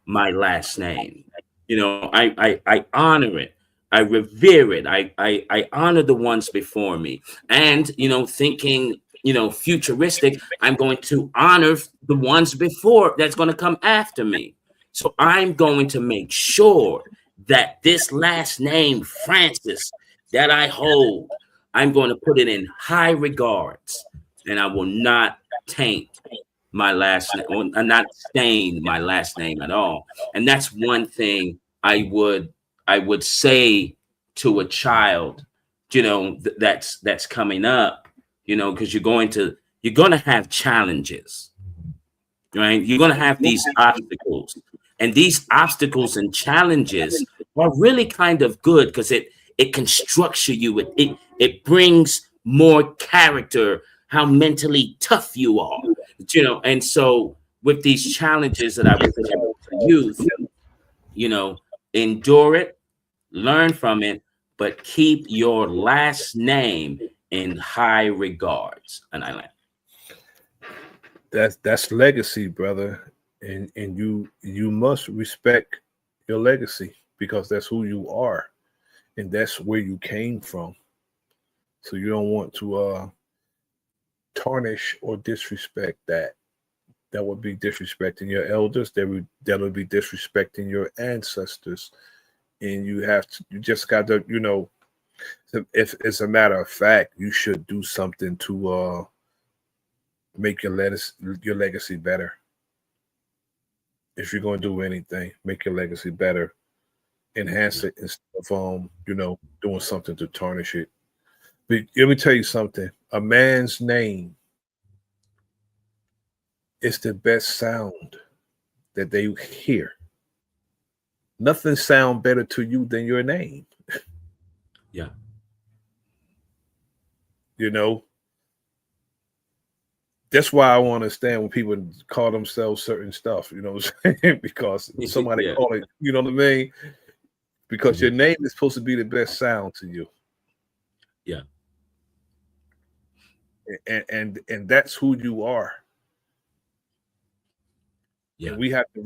S9: my last name. I honor it. I revere it. I honor the ones before me. And, thinking, futuristic, I'm going to honor the ones before that's going to come after me. So I'm going to make sure that this last name, Francis, that I hold, I'm going to put it in high regards, and I will not taint my last name, or not stain my last name at all. And that's one thing I would say to a child, that's coming up, because you're going to have challenges, right? You're going to have these obstacles, and these obstacles and challenges are really kind of good because it can structure you. It brings more character, how mentally tough you are, And so with these challenges that I would say to youth, endure it, learn from it, but keep your last name in high regards. And I land.
S8: That's legacy, brother. And you must respect your legacy because that's who you are and that's where you came from. So you don't want to tarnish or disrespect that. That would be disrespecting your elders. That would be disrespecting your ancestors. And you just got to, if it's a matter of fact, you should do something to make your legacy better. If you're going to do anything, make your legacy better, enhance it instead of doing something to tarnish it. But let me tell you something. A man's name is the best sound that they hear. Nothing sounds better to you than your name.
S9: Yeah.
S8: That's why I want to understand when people call themselves certain stuff, what I'm saying? Because somebody call it, you know what I mean? Because your name is supposed to be the best sound to you.
S9: Yeah.
S8: And that's who you are. Yeah. And we have to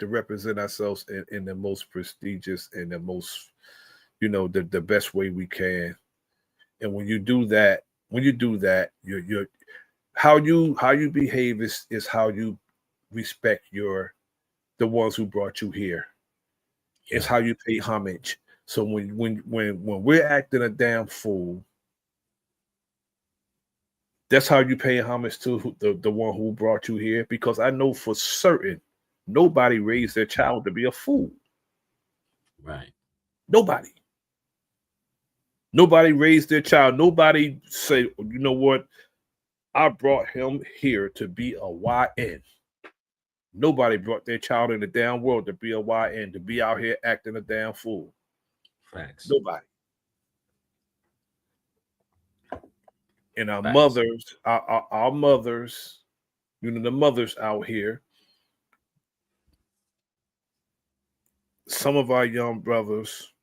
S8: represent ourselves in the most prestigious and the most, the best way we can. And when you do that, you're how you behave is how you respect the ones who brought you here. Yeah. It's how you pay homage. So when we're acting a damn fool, that's how you pay homage to the one who brought you here. Because I know for certain nobody raised their child to be a fool.
S9: Right.
S8: Nobody raised their child. Nobody say, you know what? I brought him here to be a YN. Nobody brought their child in the damn world to be a YN, to be out here acting a damn fool.
S9: Facts.
S8: Nobody. And our
S9: Facts.
S8: mothers, our mothers, you know, the mothers out here, some of our young brothers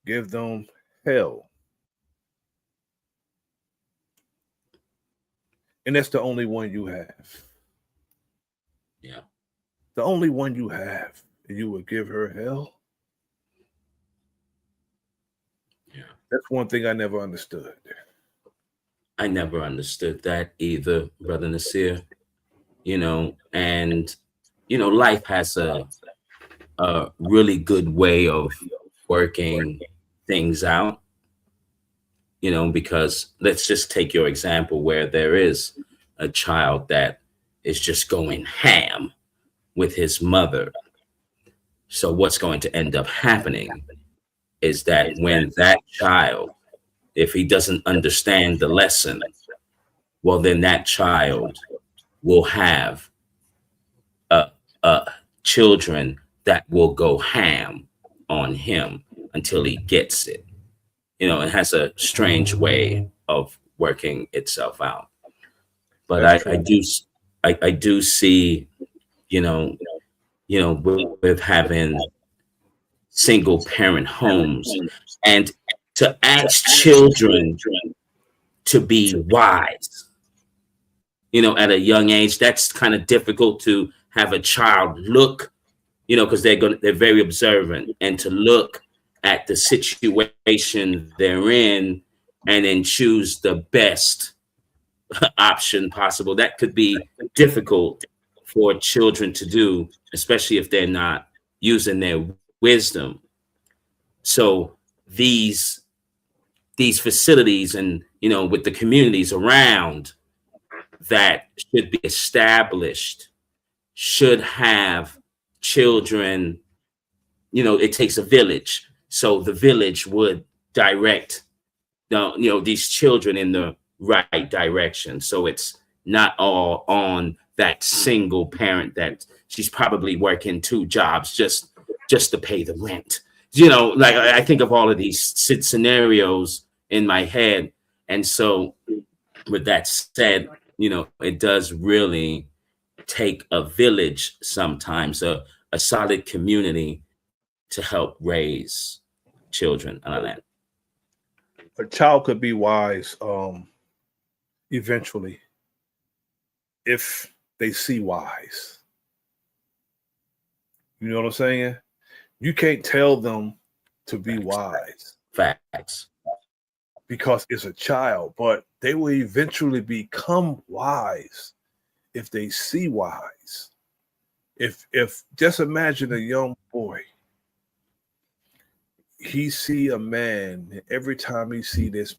S8: give them hell. And that's the only one you have.
S9: Yeah.
S8: The only one you have. And you would give her hell?
S9: Yeah.
S8: That's one thing I never understood.
S9: I never understood that either, Brother Nasir. You know, and you know, life has a really good way of working things out. You know, because let's just take your example where there is a child that is just going ham with his mother. So what's going to end up happening is that when that child, if he doesn't understand the lesson, well, then that child will have children that will go ham on him until he gets it. You know, it has a strange way of working itself out. But I do see, you know, with having single parent homes and to ask children to be wise, you know, at a young age, that's kind of difficult to have a child look, you know, because they're very observant, and to look at the situation they're in and then choose the best option possible. That could be difficult for children to do, especially if they're not using their wisdom. So these facilities, and you know, with the communities around that should be established, should have children. You know, it takes a village, so the village would direct these children in the right direction. So it's not all on that single parent that she's probably working 2 jobs just to pay the rent. You know, like I think of all of these scenarios in my head. And so with that said, you know, it does really take a village sometimes, a solid community to help raise children on that.
S8: A child could be wise eventually if they see wise. You know what I'm saying? You can't tell them to be wise.
S9: Facts.
S8: Because it's a child, but they will eventually become wise if they see wise. If just imagine a young boy, he see a man, every time he see this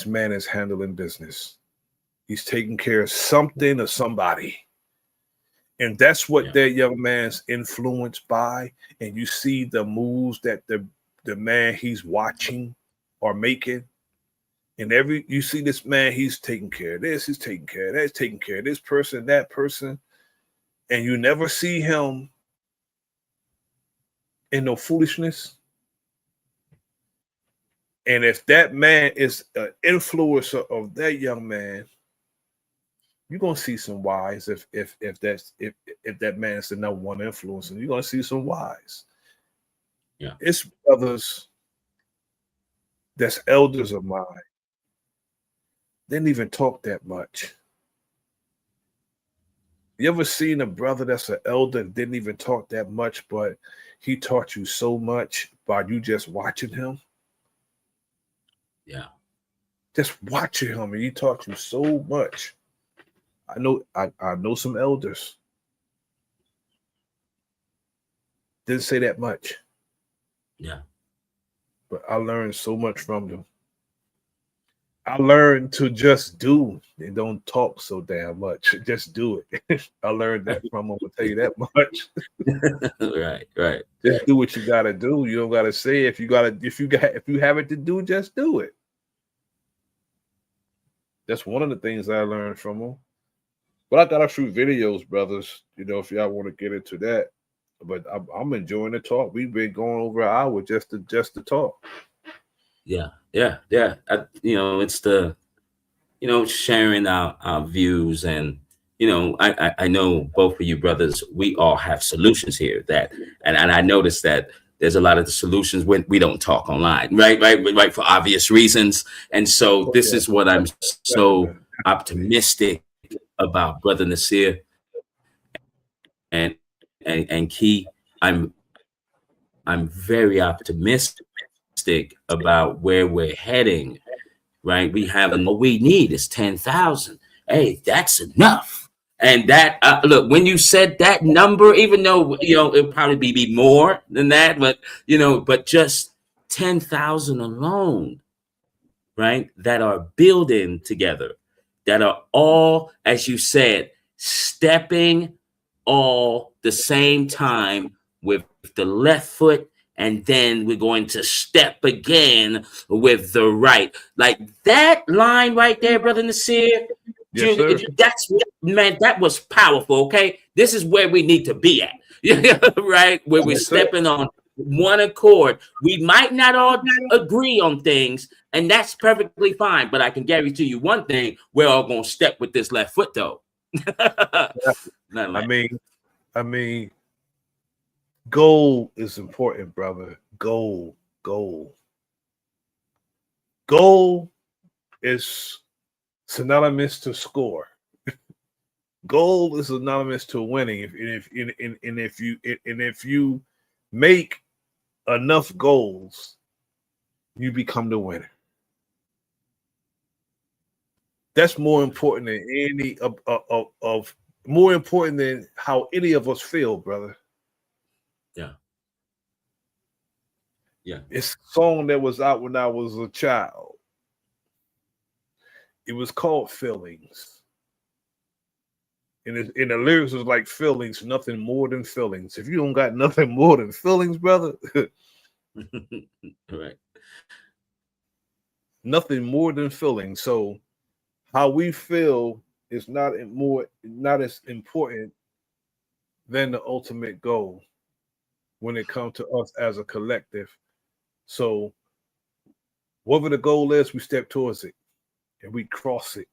S8: man is handling business. He's taking care of something or somebody. And that's what that young man's influenced by. And you see the moves that the man he's watching are making. And you see this man, he's taking care of this, he's taking care of that, he's taking care of this person, that person. And you never see him in no foolishness. And if that man is an influencer of that young man, you're gonna see some wise. If that man is the number one influencer, you're gonna see some wise.
S9: Yeah,
S8: it's brothers that's elders of mine. They didn't even talk that much. You ever seen a brother that's an elder that didn't even talk that much, but he taught you so much by you just watching him?
S9: Yeah.
S8: Just watching him, and he taught you so much. I know some elders. Didn't say that much.
S9: Yeah.
S8: But I learned so much from them. I learned to just do and don't talk so damn much. Just do it. I learned that from them. I'll tell you that
S9: much. Right.
S8: Just do what you gotta do. You don't gotta say if you have it to do, just do it. That's one of the things I learned from him. But I got a few videos, brothers. You know, if y'all want to get into that. But I'm enjoying the talk. We've been going over an hour just to talk.
S9: Yeah. It's the sharing our views, and I know both of you brothers, we all have solutions here and I noticed that there's a lot of the solutions when we don't talk online, right, for obvious reasons. And so this is what I'm so optimistic about, Brother Nasir and Key. I'm very optimistic about where we're heading, right? What we need is 10,000. Hey, that's enough. And that, look, when you said that number, even though, it'll probably be more than that, but just 10,000 alone, right? That are building together, that are all, as you said, stepping all the same time with the left foot, and then we're going to step again with the right. Like that line right there, Brother Nasir.
S8: Yes, sir.
S9: That was powerful. Okay, this is where we need to be at, right? Where we're stepping on one accord. We might not all agree on things, and that's perfectly fine. But I can guarantee you one thing: we're all gonna step with this left foot, though.
S8: I mean, goal is important, brother. Goal is synonymous to score. Goal is synonymous to winning. If you make enough goals, you become the winner. That's more important than any of more important than how any of us feel, brother.
S9: Yeah.
S8: It's a song that was out when I was a child. It was called Feelings. And the lyrics was like, feelings, nothing more than feelings. If you don't got nothing more than feelings, brother,
S9: right.
S8: Nothing more than feelings. So how we feel is not as important than the ultimate goal when it comes to us as a collective. So whatever the goal is, we step towards it and we cross it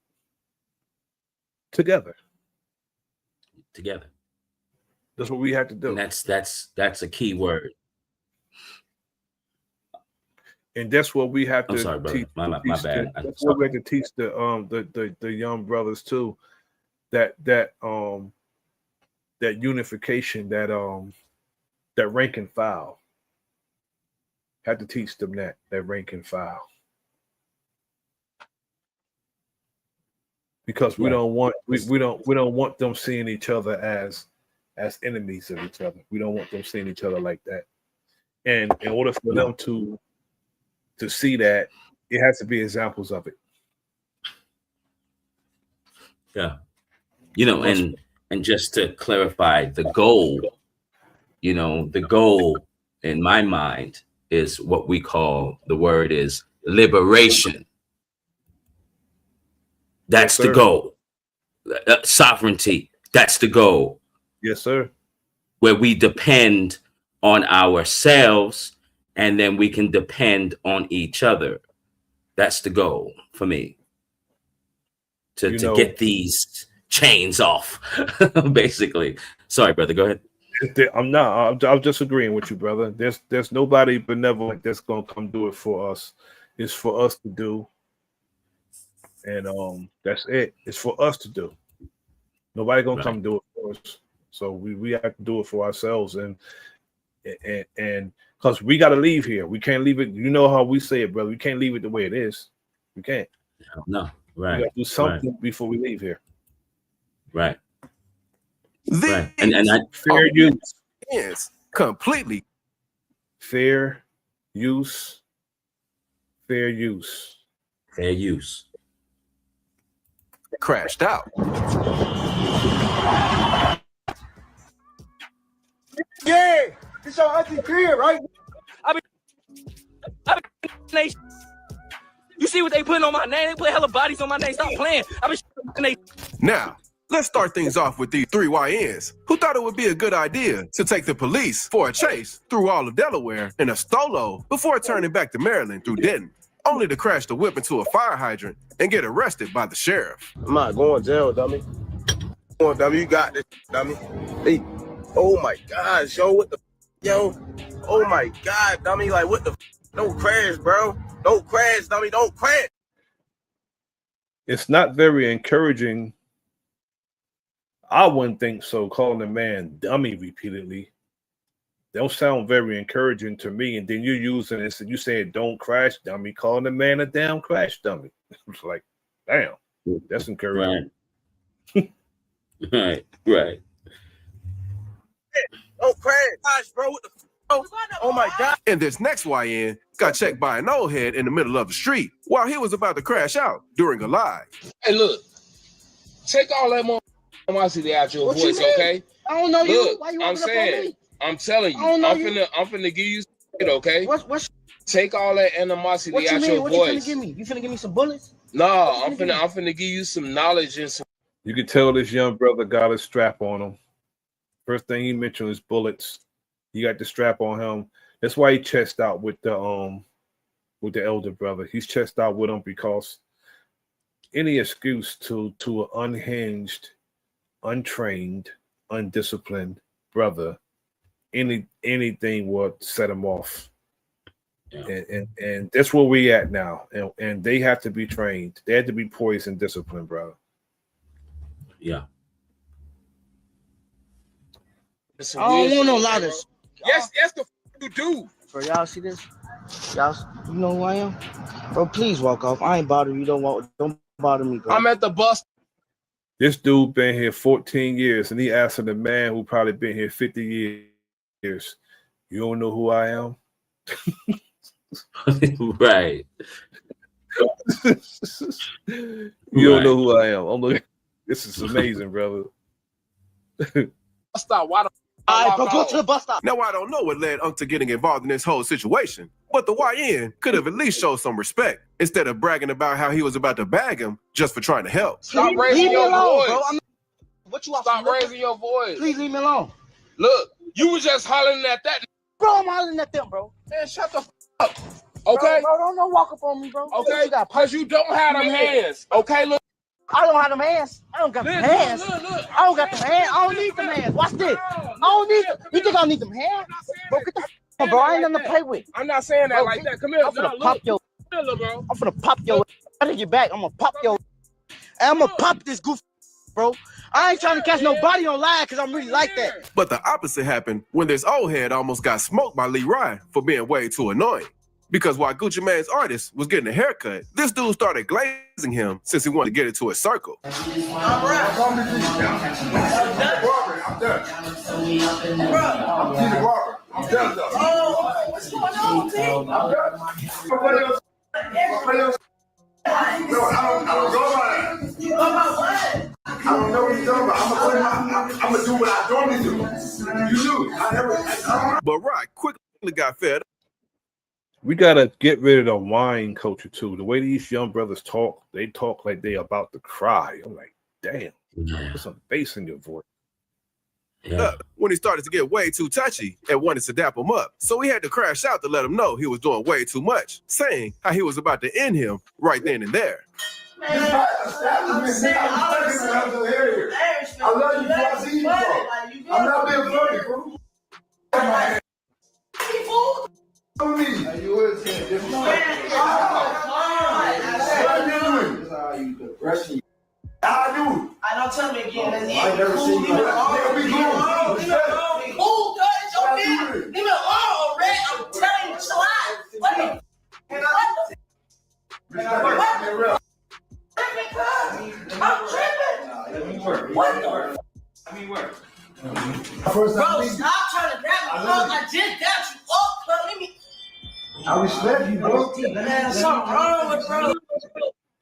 S8: together. That's what we have to do.
S9: And that's a key word.
S8: And that's what we have to
S9: I'm sorry, brother.
S8: teach.
S9: My bad.
S8: That's what we have to teach the young brothers too. That unification, that rank and file. Have to teach them that rank and file. Because we don't want them seeing each other as enemies of each other. We don't want them seeing each other like that. And in order for them to see that, it has to be examples of it.
S9: Yeah. And just to clarify, the goal in my mind is what we call, the word is liberation. That's the goal. Sovereignty. That's the goal.
S8: Yes, sir.
S9: Where we depend on ourselves, and then we can depend on each other. That's the goal for me. To get these chains off, basically. Sorry, brother. Go ahead.
S8: I'm just agreeing with you, brother. There's nobody benevolent that's gonna come do it for us. It's for us to do. And that's it. It's for us to do. Nobody gonna come do it for us. So we have to do it for ourselves, and because we got to leave here. We can't leave it. You know how we say it, brother. We can't leave it the way it is. We can't.
S9: No, right.
S8: We got to do something before we leave here.
S9: Right. Right. And
S8: fair use
S10: is completely
S8: fair use. Fair use.
S9: Fair use.
S10: Crashed out.
S11: Yeah, it's your auntie crib, right?
S12: You see what they putting on my name? They put hella bodies on my name. Stop playing. I've been they.
S13: Now, let's start things off with these 3 YNs who thought it would be a good idea to take the police for a chase through all of Delaware in a Stolo before turning back to Maryland through Denton, only to crash the whip into a fire hydrant and get arrested by the sheriff.
S11: I'm not going to jail, dummy. Come on, dummy, you got this, dummy. Hey, oh my gosh, yo, what the yo? Oh my God, dummy, like what the don't crash, bro. Don't crash, dummy, don't crash.
S8: It's not very encouraging. I wouldn't think so, calling the man dummy repeatedly. They don't sound very encouraging to me. And then you're using this and you saying don't crash dummy, calling the man a damn crash dummy. It's like, damn, that's encouraging.
S9: Right. Right.
S11: Don't crash, bro. What the oh my God.
S13: And this next YN got checked by an old head in the middle of the street while he was about to crash out during a live.
S14: Hey, look, take all that more animosity out your voice, okay?
S11: I don't know you.
S14: Look,
S11: Why you
S14: I'm saying, I'm telling you, I'm finna give you shit, okay?
S11: What's
S14: take all that animosity
S11: what you
S14: out
S11: mean?
S14: your
S11: What
S14: voice.
S11: you finna give me? You finna give me some bullets?
S14: No, I'm finna give you some knowledge and some.
S8: You can tell this young brother got a strap on him. First thing he mentioned is bullets. He got the strap on him. That's why he chest out with the elder brother. He's chest out with him because any excuse to an unhinged, untrained, undisciplined brother, anything would set him off. Yeah. And that's where we at now. And they have to be trained. They have to be poised and disciplined, brother.
S9: Yeah.
S11: I don't want no loudness.
S14: Yes, the f you do.
S11: Bro, y'all see this? Y'all, you know who I am? Bro, please walk off. I ain't bothering you. Don't bother me, bro.
S14: I'm at the bus.
S8: This dude been here 14 years, and he asking the man who probably been here 50 years, you don't know who I am?
S9: Right.
S8: You don't know who I am. I'm looking. This is amazing, brother.
S14: Stop. Why the
S11: all right, bro, go to the bus stop.
S13: Now, I don't know what led Unc to getting involved in this whole situation, but the YN could have at least showed some respect instead of bragging about how he was about to bag him just for trying to help.
S14: Stop raising your voice.
S11: Bro. What you
S14: Stop raising your voice.
S11: Please leave me alone.
S14: Look, you was just hollering at that.
S11: Bro, I'm hollering at them, bro.
S14: Man, shut the f up. Okay?
S11: Bro, don't walk up on me, bro.
S14: Okay? Because you don't have them hands. Okay, look.
S11: I don't have them hands. I don't got them hands.
S14: Look.
S11: I don't got them hands. I don't need them hands. Watch this. I don't need them. You think I need them hands? Bro, get the f on, bro. I ain't nothing to play with.
S14: I'm not saying that like that. Come here.
S11: I'm finna pop your.
S14: Bro.
S11: I'm finna pop your. I take you back. I'm gonna pop your. And I'm gonna pop this goof, bro. I ain't trying to catch nobody on live because I'm really like that.
S13: But the opposite happened when this old head almost got smoked by Leroy for being way too annoying. Because while Gucci Mane's artist was getting a haircut, this dude started glazing him since he wanted to get into a circle.
S11: I'm done.
S15: I'm done. Oh, what's going on, T? I'm done. No, I don't go by that. You go by what? I don't know what you're talking about. I'm gonna do what I normally do. You do. I don't know.
S13: But Rock quickly got fed up.
S8: We gotta get rid of the whine culture too. The way these young brothers talk, they talk like they about to cry. I'm like, damn, put some bass in your voice.
S9: Yeah.
S13: When he started to get way too touchy and wanted to dap him up. So he had to crash out to let him know he was doing way too much, saying how he was about to end him right then and there.
S15: I love you, bro. I see you, bro. I'm not being funny, bro. I do. I don't tell me again. I never seen you. Leave me alone. Leave me alone. Who does your man? Leave me alone, Red. I'm telling you, chill out. What the? I'm tripping. What the? Let me work. Bro, stop trying to grab my phone. I just got you up, bro. Let me. I respect you, bro. Man, something wrong with bro.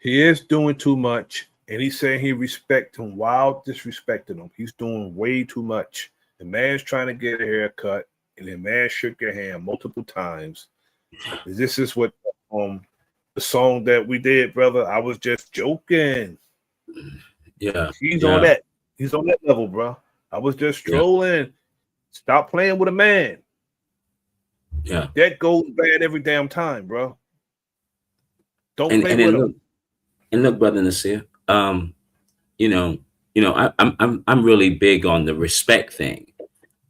S8: He is doing too much, and he's saying he respect him while disrespecting him. He's doing way too much. The man's trying to get a haircut, and the man shook your hand multiple times. This is what the song that we did, brother. I was just joking.
S9: Yeah.
S8: He's on that. He's on that level, bro. I was just trolling. Stop playing with a man.
S9: Yeah.
S8: That goes bad every damn time, bro. Don't play with him.
S9: And look, brother Nasir, I'm really big on the respect thing.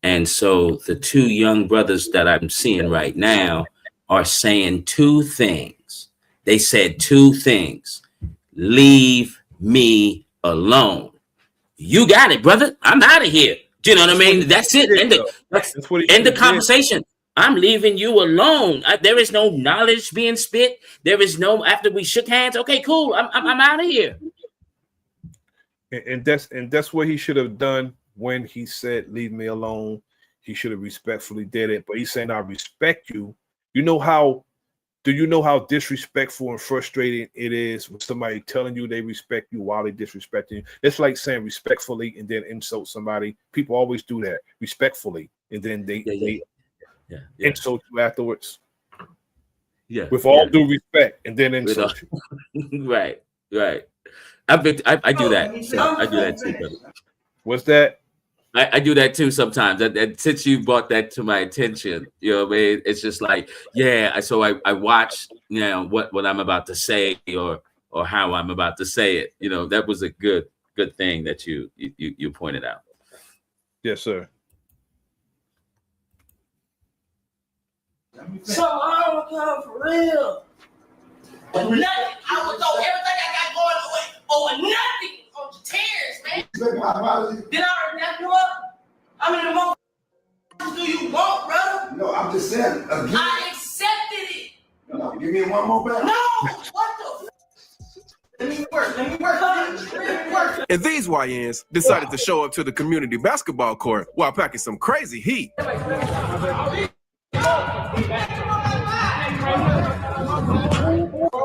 S9: And so the two young brothers that I'm seeing right now are saying two things. They said two things. Leave me alone. You got it, brother. I'm out of here. Do you know what I mean? That's it. End the conversation. I'm leaving you alone. There is no knowledge being spit. There is no, after we shook hands, okay, cool. I'm out of here.
S8: And that's what he should have done when he said, leave me alone. He should have respectfully did it. But he's saying, I respect you. Do you know how disrespectful and frustrating it is when somebody telling you they respect you while they disrespecting you? It's like saying respectfully and then insult somebody. People always do that, respectfully, and then they insult you afterwards.
S9: Yeah.
S8: With all due respect, and then insult
S9: you. Right. I do that. So I do that too, brother.
S8: What's that?
S9: I do that too sometimes. And since you brought that to my attention, you know what I mean? It's just like, so I watch, what I'm about to say or how I'm about to say it. You know, that was a good thing that you pointed out.
S8: Yes, sir.
S15: So I don't come for real. Nothing. I would throw everything I got going away over nothing on your tears, man. Did I already knock you up? I mean, the more do you want, brother? No, I'm just saying. Again. I accepted it. No, give me one more back. No, what the? Let me work.
S13: And these YNs decided to show up to the community basketball court while packing some crazy heat.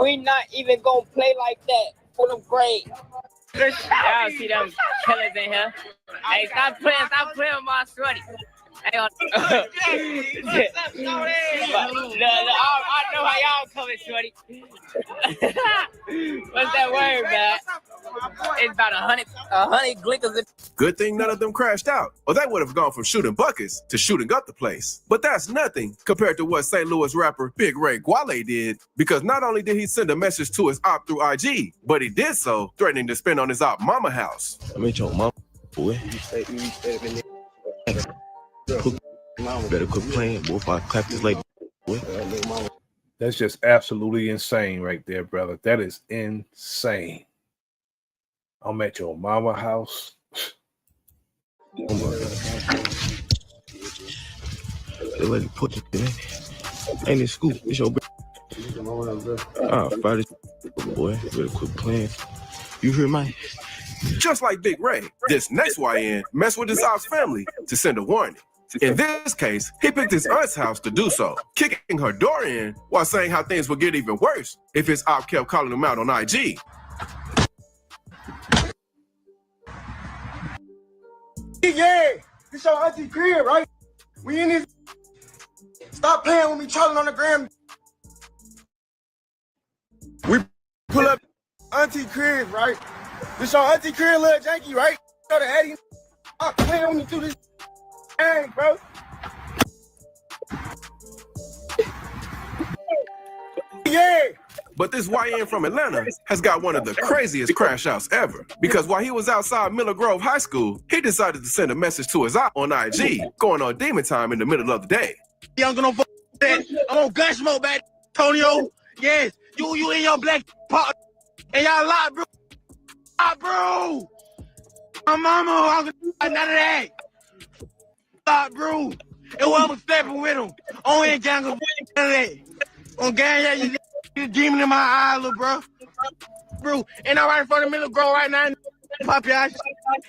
S12: We not even gonna play like that for them grades. Y'all see them killers in here? Hey, stop playing with my shorty. Hey, I know how y'all coming, shorty. What's that word, man? It's about 100 glinkers.
S13: Good thing none of them crashed out, or they would have gone from shooting buckets to shooting up the place. But that's nothing compared to what St. Louis rapper Big Ray Guale did, because not only did he send a message to his op through IG, but he did so threatening to spend on his op mama house.
S11: I mean, your mama, boy. Better quit playing, boy, if I clap this lady, boy.
S8: That's just absolutely insane right there, brother. That is insane. I'm at your mama house.
S11: Oh my God. They let you put it in. Ain't it school? It's your fight it, boy. Better quit playing. You hear me?
S13: Just like Big Ray, this next YN messed with his op's family to send a warning. In this case, he picked his aunt's house to do so, kicking her door in while saying how things would get even worse if his op kept calling him out on IG.
S15: Yeah, this your auntie crib, right? We in this. Stop playing with me, trolling on the gram. We pull up auntie crib, right? This your auntie crib, little janky, right? Go to Eddie. Stop playing with me through this. Dang, bro. Yeah.
S13: But this YN from Atlanta has got one of the craziest crash outs ever. Because while he was outside Miller Grove High School, he decided to send a message to his op on IG, going on demon time in the middle of the day.
S15: I'm gonna fuck that. I'm on gun smoke back, Antonio. Yes, you and your black pot. And y'all lot, bro. Bro. My mama, I'm gonna do none of that. Bro, and whoever stepping with him, on ain't gang of that. On gang, you demon in my eye, little bro. And I'm right in front of Middle Grove right now. Pop your ass.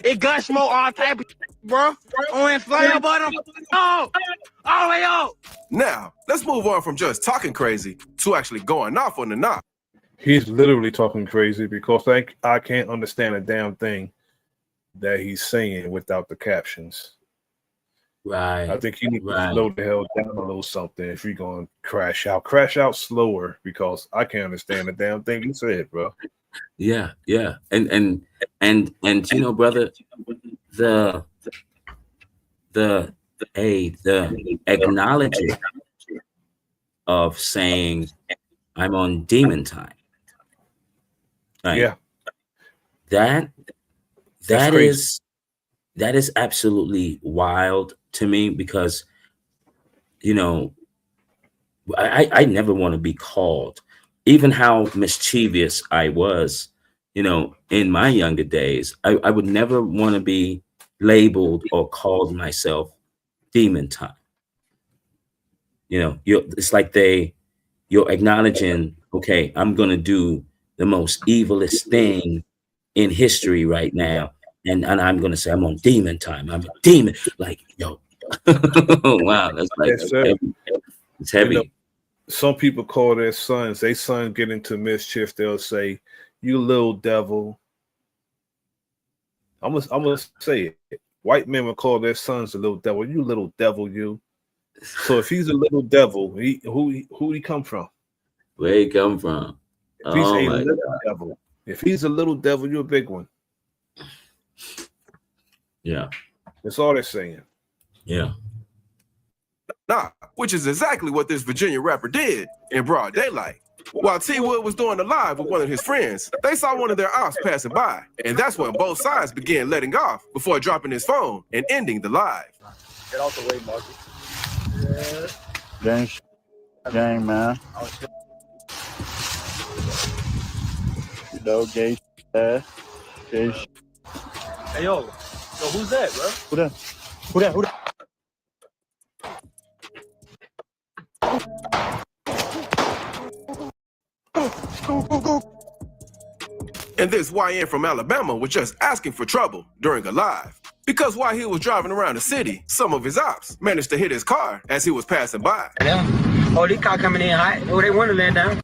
S15: It gun smoke all type of bro. On flame, but I'm all the way up.
S13: Now, let's move on from just talking crazy to actually going off on the knock.
S8: He's literally talking crazy because I can't understand a damn thing that he's saying without the captions.
S9: Right.
S8: I think you need to
S9: Right.
S8: slow the hell down a little something if you're going to crash out. Crash out slower because I can't understand the damn thing you said, bro.
S9: Yeah. Yeah. And you know, brother, the the the acknowledgement of saying I'm on demon time. Right.
S8: Yeah,
S9: That
S8: that's
S9: that
S8: crazy.
S9: is absolutely wild to me because you know I never want to be called, even how mischievous I was, in my younger days. I would never want to be labeled or called myself demon time. It's like you're acknowledging, okay, I'm gonna do the most evilest thing in history right now, and I'm gonna say I'm on demon time. I'm a demon, like yo. Wow,
S8: Yes,
S9: that's
S8: sir.
S9: heavy. It's
S8: You know,
S9: heavy.
S8: some people call their sons, they son get into mischief, they'll say, "You little devil." I'm gonna say it. White men will call their sons a little devil. You little devil, you. So if he's a little devil, who he come from?
S9: Where he come from?
S8: If he's
S9: Oh
S8: a
S9: my
S8: little
S9: God.
S8: devil, if he's a little devil, you're a big one.
S9: Yeah.
S8: That's all they're saying.
S9: Yeah.
S13: Nah, which is exactly what this Virginia rapper did in broad daylight. While T Wood was doing the live with one of his friends, they saw one of their ops passing by, and that's when both sides began letting off before dropping his phone and ending the live.
S11: Get out the way, Marky.
S16: Gang, gang, man. You know, gay ass. Gay shit.
S11: Hey, yo, who's that, bro?
S16: Who that? Who that? Who that?
S13: And this YN from Alabama was just asking for trouble during a live. Because while he was driving around the city, some of his ops managed to hit his car as he was passing by.
S12: Yeah. Oh, these car coming in hot. Oh, they want to land down.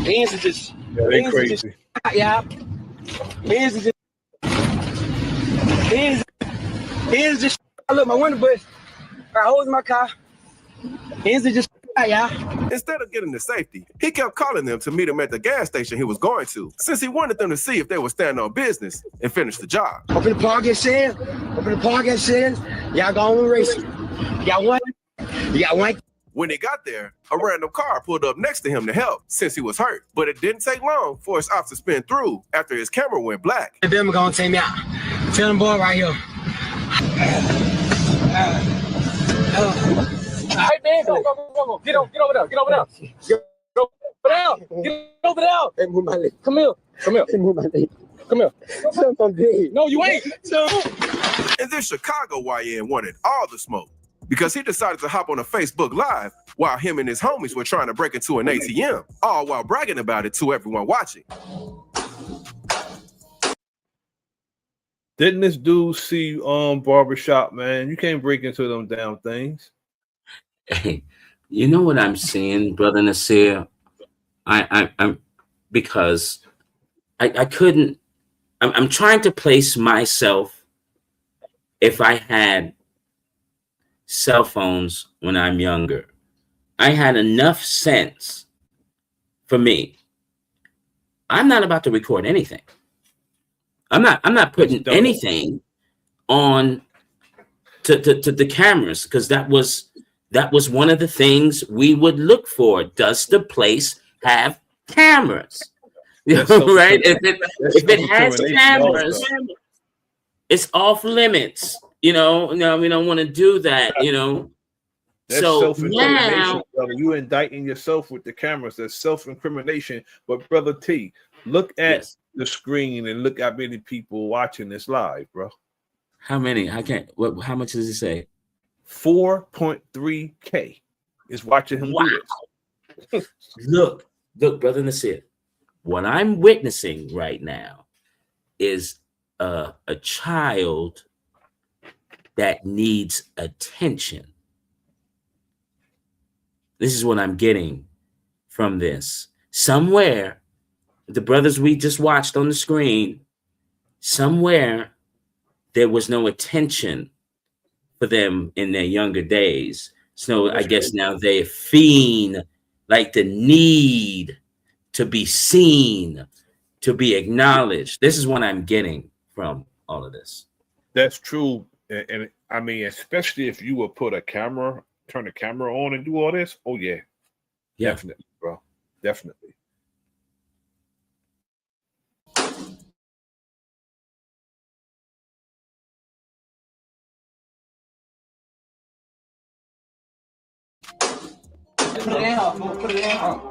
S12: Beans are just.
S8: Yeah, they crazy.
S12: Yeah. Beans are just. Beans just. I look my window, but I hold my car. Beans are just. Yeah.
S13: Instead of getting to safety, he kept calling them to meet him at the gas station he was going to, since he wanted them to see if they would stand on business and finish the job.
S12: Open the park at sales. Open the park at sales. Y'all going racing. Y'all want. You got one.
S13: When he got there, a random car pulled up next to him to help since he was hurt. But it didn't take long for his ops to spin through after his camera went black.
S12: Them gonna take me out. Tell them boy right here. Hey man, go. Get over there. Get over there. Get over there. Hey, move my leg. Come here. Hey, move my leg. Come here. I'm dead. No, you ain't.
S13: And this Chicago YN wanted all the smoke because he decided to hop on a Facebook Live while him and his homies were trying to break into an ATM, all while bragging about it to everyone watching.
S8: Didn't this dude see barbershop, man? You can't break into them damn things.
S9: Hey, you know what I'm seeing, Brother Nasir? I'm because I couldn't. I'm trying to place myself if I had cell phones when I'm younger. I had enough sense for me. I'm not about to record anything. I'm not putting anything on to the cameras because that was one of the things we would look for. Does the place have cameras? Right? If it has cameras, it's off limits. No, we don't want to do that.
S8: That's
S9: So
S8: self-incrimination,
S9: now,
S8: brother. You indicting yourself with the cameras. That's self-incrimination. But brother T, look at the screen and look how many people watching this live, bro.
S9: how many? I can't. How much does it say?
S8: 4.3K is watching him do this.
S9: Look, Brother Nasir. What I'm witnessing right now is a child that needs attention. This is what I'm getting from this. Somewhere the brothers we just watched on the screen, somewhere there was no attention for them in their younger days. So I guess now they fiend like the need to be seen, to be acknowledged. This is what I'm getting from all of this.
S8: That's true. And I mean, especially if you will put a camera, turn the camera on and do all this. Oh, yeah.
S9: Yeah.
S8: Definitely, bro. Definitely.
S14: Put it in her. Put it in her.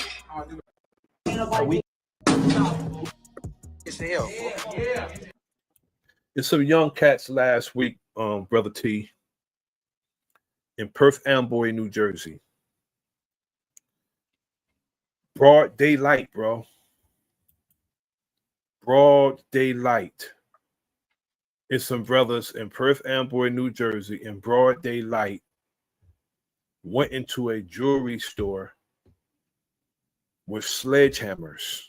S14: It's hell. Yeah.
S8: There's some young cats last week, Brother T, in Perth Amboy, New Jersey. Broad daylight, bro. Broad daylight. It's some brothers in Perth Amboy, New Jersey, in broad daylight, went into a jewelry store with sledgehammers.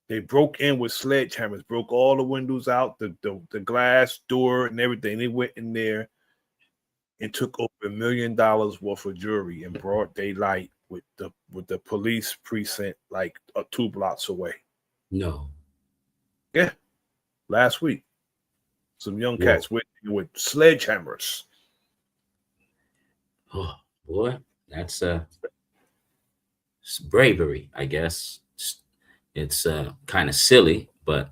S8: They broke in with sledgehammers, broke all the windows out, the glass door and everything. They went in there and took over $1 million worth of jewelry in broad daylight with the police precinct like 2 blocks away.
S9: No.
S8: Yeah. Last week. Some young cats went with sledgehammers.
S9: Oh boy, that's it's bravery, I guess. It's kind of silly, but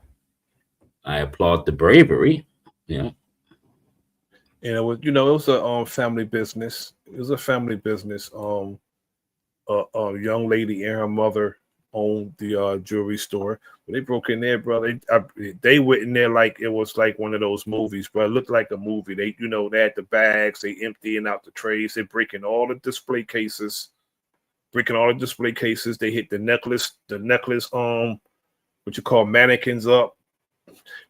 S9: I applaud the bravery. Yeah.
S8: And it was, it was a family business. It was a family business. A young lady and her mother owned the jewelry store. When they broke in there, bro, they went in there like it was like one of those movies, bro. It looked like a movie. They, they had the bags, they emptying out the trays, they breaking all the display cases. They hit the necklace, what you call mannequins up.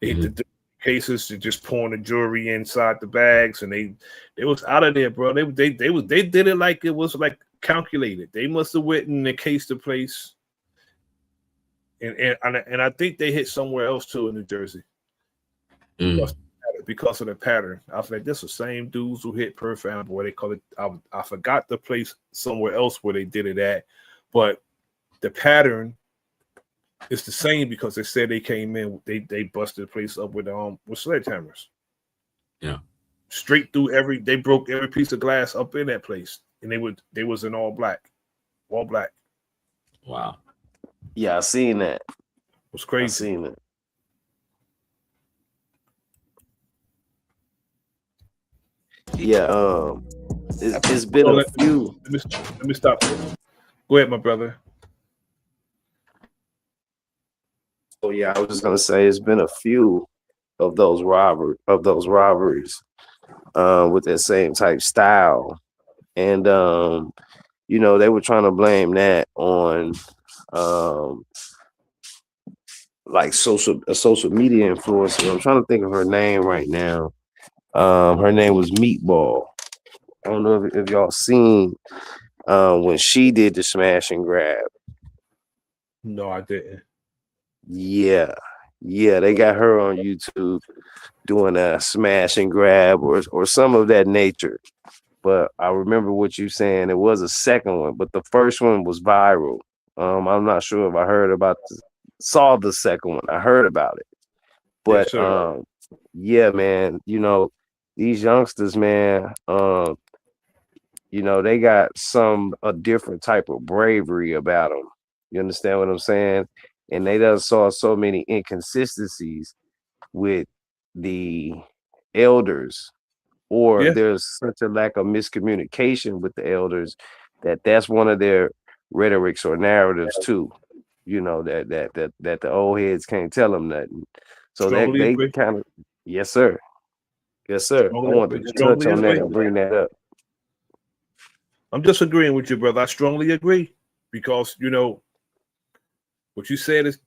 S8: They hit the cases, to just pouring the jewelry inside the bags, and they was out of there, bro. They did it like it was like calculated. They must have went and encased the place, and I think they hit somewhere else too in New Jersey because of the pattern. I was like, this is the same dudes who hit Perth Amboy. They call it. I forgot the place somewhere else where they did it at, but the pattern is the same because they said they came in. They busted the place up with sledgehammers.
S9: Yeah,
S8: straight through they broke every piece of glass up in that place, and they was in all black.
S9: Wow.
S10: Yeah, I seen that.
S8: It was crazy.
S10: I seen it. Yeah, it's been a few.
S8: Let me stop. Go ahead, my brother.
S10: Oh yeah, I was just gonna say it's been a few of those robberies with that same type style, and they were trying to blame that on like a social media influencer. I'm trying to think of her name right now. Her name was Meatball. I don't know if y'all seen when she did the smash and grab.
S8: No, I didn't.
S10: Yeah, they got her on YouTube doing a smash and grab or some of that nature. But I remember what you saying. It was a second one, but the first one was viral. I'm not sure if I saw the second one. I heard about it, but yeah, man. These youngsters, man. They got a different type of bravery about them. You understand what I'm saying? And they done saw so many inconsistencies with the elders, or there's such a lack of miscommunication with the elders that's one of their rhetorics or narratives too. That the old heads can't tell them nothing. So they kind of, yes sir. I wanted to touch on that and bring that up.
S8: I'm just agreeing with you, brother. I strongly agree because what you said is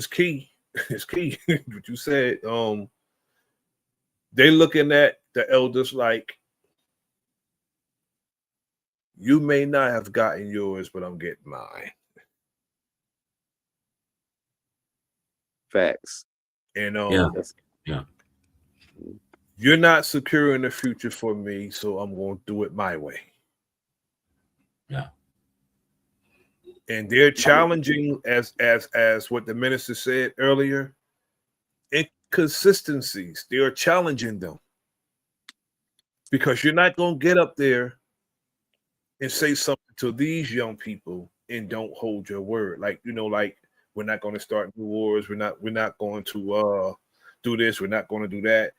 S8: key. It's key. What you said. They looking at the elders like, you may not have gotten yours, but I'm getting mine.
S10: Facts.
S8: And
S9: Yeah. Yeah.
S8: you're not securing the future for me, so I'm going to do it my way.
S9: Yeah.
S8: And they're challenging, as what the minister said earlier, inconsistencies. They are challenging them because you're not going to get up there and say something to these young people and don't hold your word. Like, like we're not going to start new wars. We're not going to do this. We're not going to do that.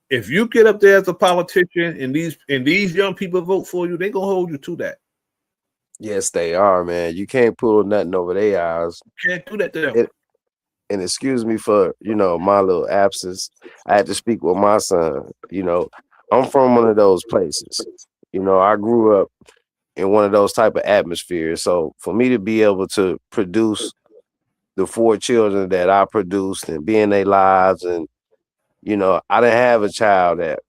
S8: If you get up there as a politician and these young people vote for you, they're going to hold you to that.
S10: Yes, they are, man. You can't pull nothing over their eyes.
S8: You can't do that to them.
S10: And excuse me for, my little absence. I had to speak with my son. I'm from one of those places. I grew up in one of those type of atmospheres. So for me to be able to produce the 4 children that I produced and be in their lives, and, I didn't have a child that,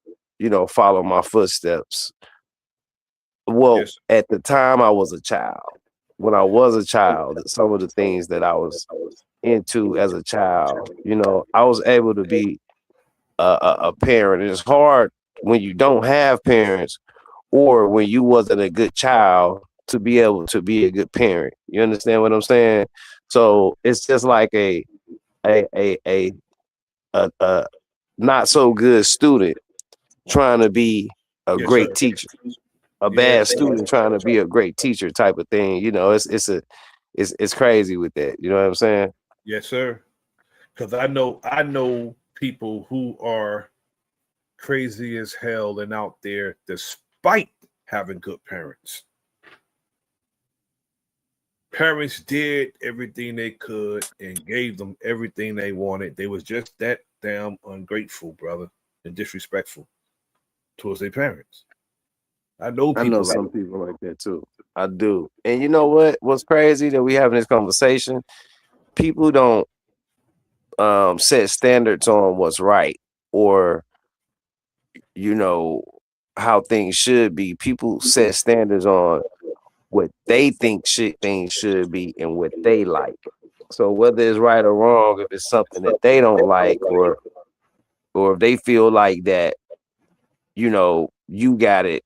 S10: followed my footsteps. Well,
S8: Yes.
S10: at the time I was a child. When I was a child, some of the things that I was into as a child, I was able to be a parent. It's hard when you don't have parents or when you wasn't a good child to be able to be a good parent. You understand what I'm saying? So it's just like a not so good student trying to be a
S8: Yes,
S10: great
S8: sir.
S10: teacher. A bad
S8: Yes.
S10: student trying to be a great teacher type of thing. It's crazy with that. You know what I'm saying?
S8: Yes, sir. Because I know people who are crazy as hell and out there despite having good parents. Parents did everything they could and gave them everything they wanted. They was just that damn ungrateful, brother, and disrespectful towards their parents. I know
S10: I know
S8: people like
S10: some people like that too. I do. And you know what? What's crazy that we having this conversation? People don't set standards on what's right or how things should be. People set standards on what they think things should be and what they like. So whether it's right or wrong, if it's something that they don't like, or if they feel like that, you got it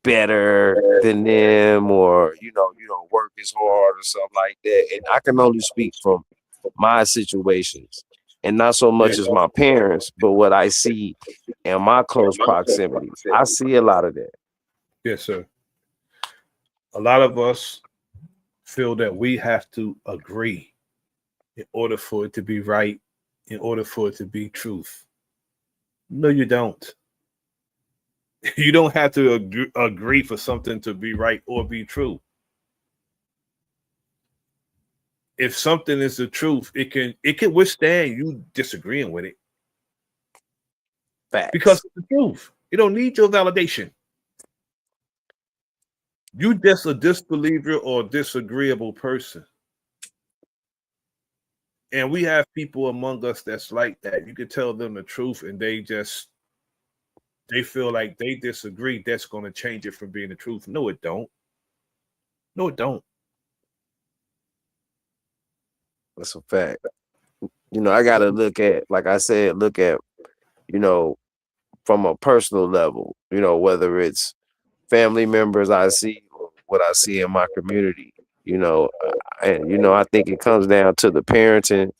S10: better than them, or you don't work as hard or something like that. And I can only speak from my situations, and not so much as my parents, but what I see in my close proximity. I see a lot of that.
S8: yes, sir. A lot of us feel that we have to agree in order for it to be right, in order for it to be truth. No, you don't. You don't have to agree for something to be right or be true. If something is the truth, it can withstand you disagreeing with it.
S10: Facts.
S8: Because it's the truth. You don't need your validation. You just a disbeliever or disagreeable person. And we have people among us that's like that. You can tell them the truth and they feel like they disagree. That's going to change it from being the truth. No, it don't. No, it don't.
S10: That's a fact. I got to look at, like I said, from a personal level, whether it's family members I see or what I see in my community, and, I think it comes down to the parenting.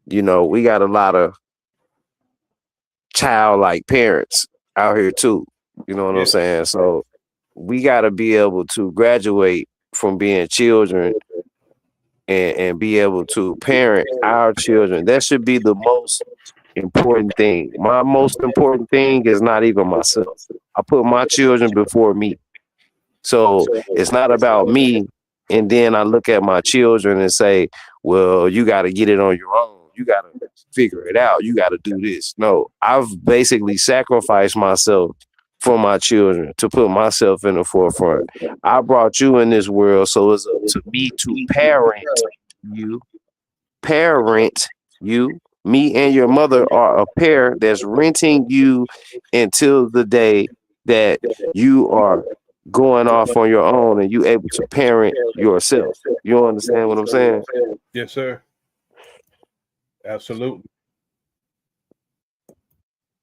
S10: We got a lot of childlike parents out here too. You know what I'm saying? So we got to be able to graduate from being children and be able to parent our children. That should be the most important thing. My most important thing is not even myself. I put my children before me. So it's not about me. And then I look at my children and say, well, you got to get it on your own. You got to figure it out. You got to do this. No, I've basically sacrificed myself for my children to put myself in the forefront. I brought you in this world, so it's up to me to parent you. Parent you. Me and your mother are a pair that's renting you until the day that you are going off on your own and you able to parent yourself. You understand what I'm saying?
S8: Yes, sir. Absolutely.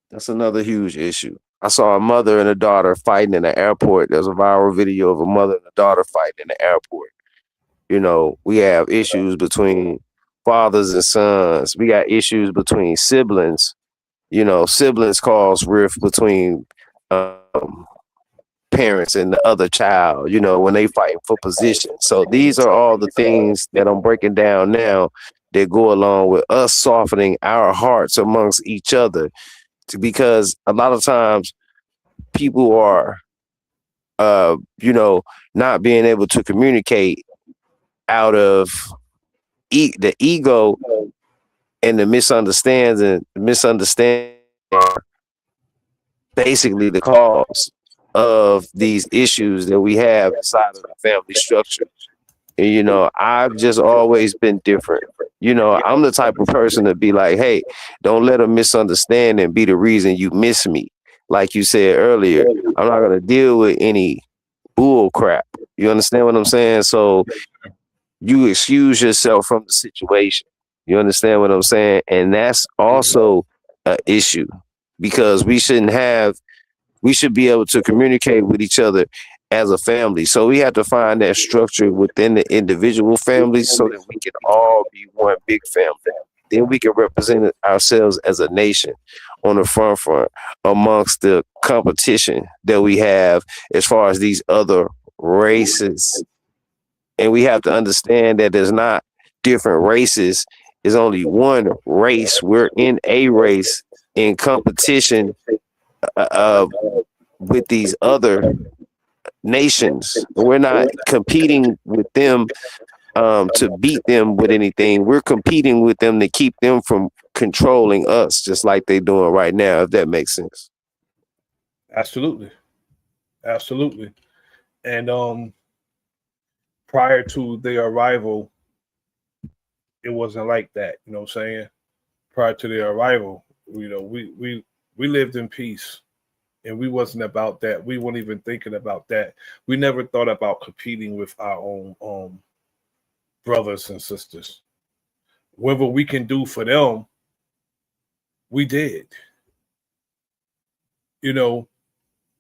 S10: That's another huge issue. I saw a mother and a daughter fighting in the airport. There's a viral video of a mother and a daughter fighting in the airport. You know, we have issues between fathers and sons. We got issues between siblings. You know, siblings cause rift between parents and the other child, you know, when they fighting for position. So these are all the things that I'm breaking down now that go along with us softening our hearts amongst each other. Because a lot of times people are you know, not being able to communicate out of the ego and the misunderstanding are basically the cause of these issues that we have inside of the family structure. And, you know, I've just always been different. You know, I'm the type of person to be like, hey, don't let a misunderstanding be the reason you miss me. Like you said earlier, I'm not going to deal with any bull crap. You understand what I'm saying? So you excuse yourself from the situation. You understand what I'm saying? And that's also an issue because we should be able to communicate with each other as a family. So we have to find that structure within the individual families so that we can all be one big family. Then we can represent ourselves as a nation on the front amongst the competition that we have as far as these other races. And we have to understand that there's not different races. There's only one race. We're in a race in competition with these other nations. We're not competing with them to beat them with anything. We're competing with them to keep them from controlling us, just like they're doing right now, if that makes sense.
S8: Absolutely. Absolutely. And prior to their arrival, it wasn't like that. You know what I'm saying? Prior to their arrival, you know, we lived in peace. And we wasn't about that. We weren't even thinking about that. We never thought about competing with our own brothers and sisters. Whatever we can do for them, we did. You know,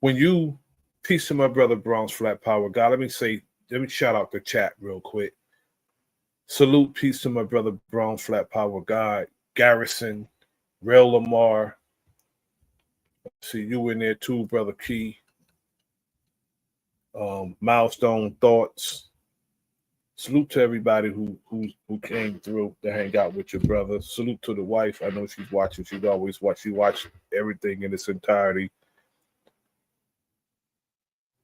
S8: when you peace to my brother Brown's Flat Power, God, let me shout out the chat real quick. Salute, peace to my brother Brown Flat Power, God, Garrison, Rail Lamar. See you in there too, brother Key. Milestone Thoughts. Salute to everybody who came through to hang out with your brother. Salute to the wife. I know she's watching. She's always watch. She watched everything in its entirety.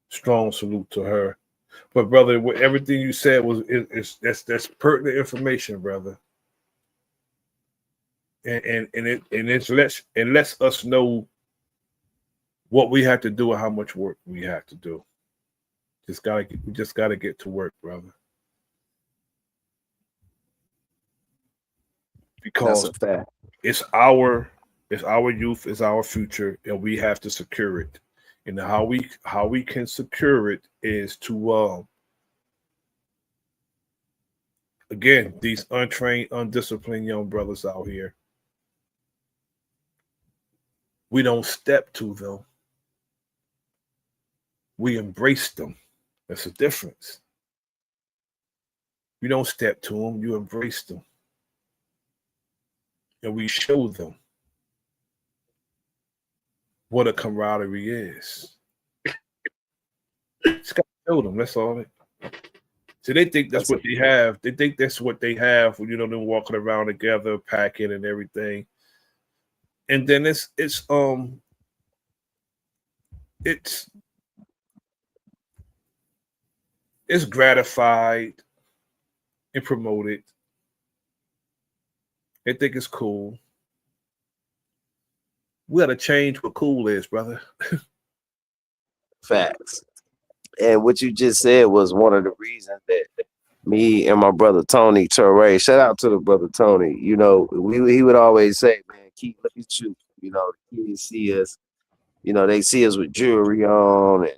S8: Strong salute to her. But brother, everything you said that's pertinent information, brother. And it lets us know what we have to do and how much work we have to do. We just gotta get to work, brother. Because it's our youth, it's our future, and we have to secure it. And how we can secure it is to again, these untrained, undisciplined young brothers out here. We don't step to them. We embrace them. That's a difference. You don't step to them, you embrace them. And we show them what a camaraderie is. Just gotta show them, that's all. So they think that's what they have. They think that's what they have when, you know, them walking around together, packing and everything. And then it's gratified and promoted. They think it's cool. We gotta change what cool is, brother.
S10: Facts. And what you just said was one of the reasons that me and my brother Tony Torre, shout out to the brother Tony, you know, he would always say, man, keep look at you. You know, the kids see us, you know, they see us with jewelry on and,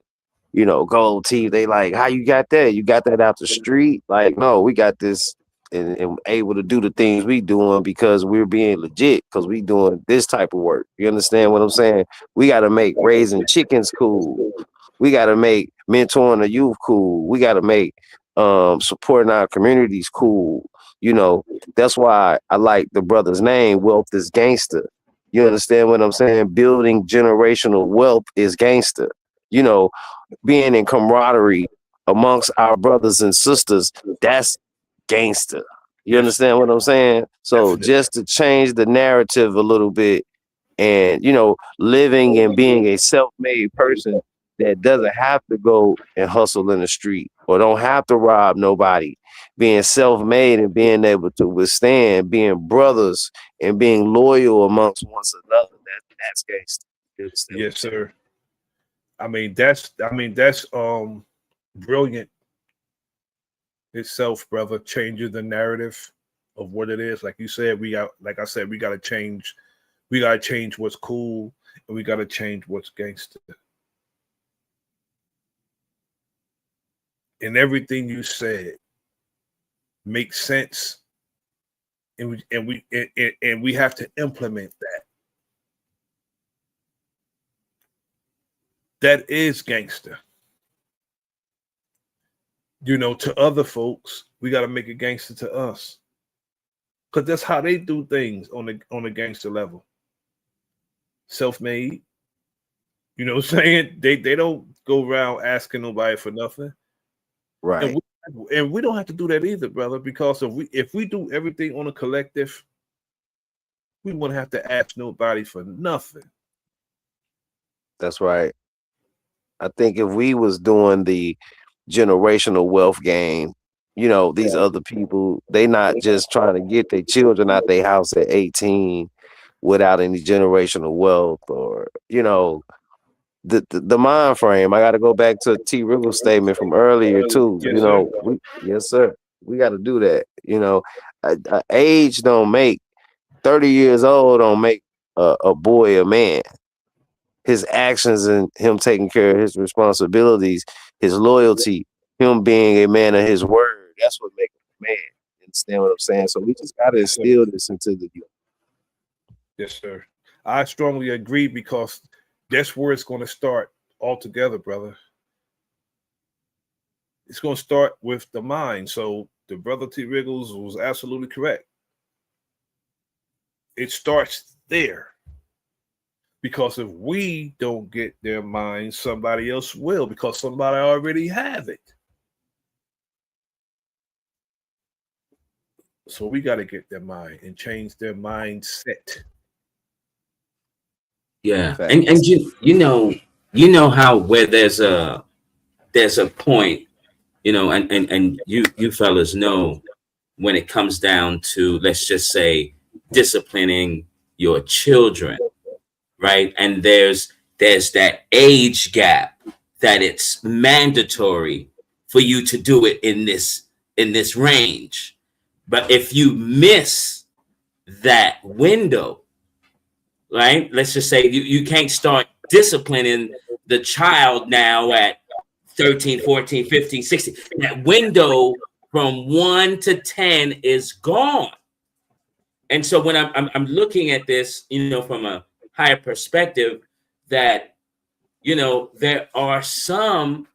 S10: you know, gold teeth. They like, how you got that? You got that out the street? Like, no, we got this and able to do the things we doing because we're being legit, because we doing this type of work. You understand what I'm saying? We got to make raising chickens cool. We got to make mentoring the youth cool. We got to make supporting our communities cool. You know, that's why I like the brother's name, Wealth is Gangster. You understand what I'm saying? Building generational wealth is gangster. You know, being in camaraderie amongst our brothers and sisters, that's gangster. You
S8: Yes,
S10: understand what I'm saying? So
S8: definitely.
S10: just to change the narrative a little bit, and living and being a self-made person that doesn't have to go and hustle in the street or don't have to rob nobody, being self-made and being able to withstand, being brothers and being loyal amongst one another, that's gangster. You understand what I'm
S8: Yes,
S10: saying?
S8: sir. That's brilliant itself, brother. Changes the narrative of what it is. Like you said, like I said, we gotta change. We gotta change what's cool, and we gotta change what's gangster. And everything you said makes sense, and we have to implement that. That is gangster. To other folks, we got to make it gangster to us, because that's how they do things on the gangster level. Self-made. You know what I'm saying? They don't go around asking nobody for nothing. And
S10: Right.
S8: we don't have to do that either, brother, because if we do everything on a collective, we wouldn't have to ask nobody for nothing.
S10: That's right. I think if we was doing the generational wealth game, these other people, they not just trying to get their children out their house at 18 without any generational wealth or, the mind frame. I got to go back to T. Riggle's statement from earlier too.
S8: Yes, sir.
S10: Yes, sir. We got to do that. Age don't make 30 years old don't make a boy a man. His actions and him taking care of his responsibilities, his loyalty, him being a man of his word, that's what makes him a man. You understand what I'm saying? So we just got to
S8: Yes, sir.
S10: instill this into the youth.
S8: Yes, sir. I strongly agree, because that's where it's going to start altogether, brother. It's going to start with the mind. So the brother T. Riggles was absolutely correct. It starts there, because if we don't get their mind, somebody else will, because somebody already have it. So we got to get their mind and change their mindset.
S9: Yeah, and
S10: Facts.
S9: you know how where there's a point, and you fellas know, when it comes down to, let's just say, disciplining your children, right? And there's that age gap that it's mandatory for you to do it in this range. But if you miss that window, right? Let's just say you can't start disciplining the child now at 13, 14, 15, 16. That window from 1 to 10 is gone. And so when I'm looking at this, from a higher perspective, that there are some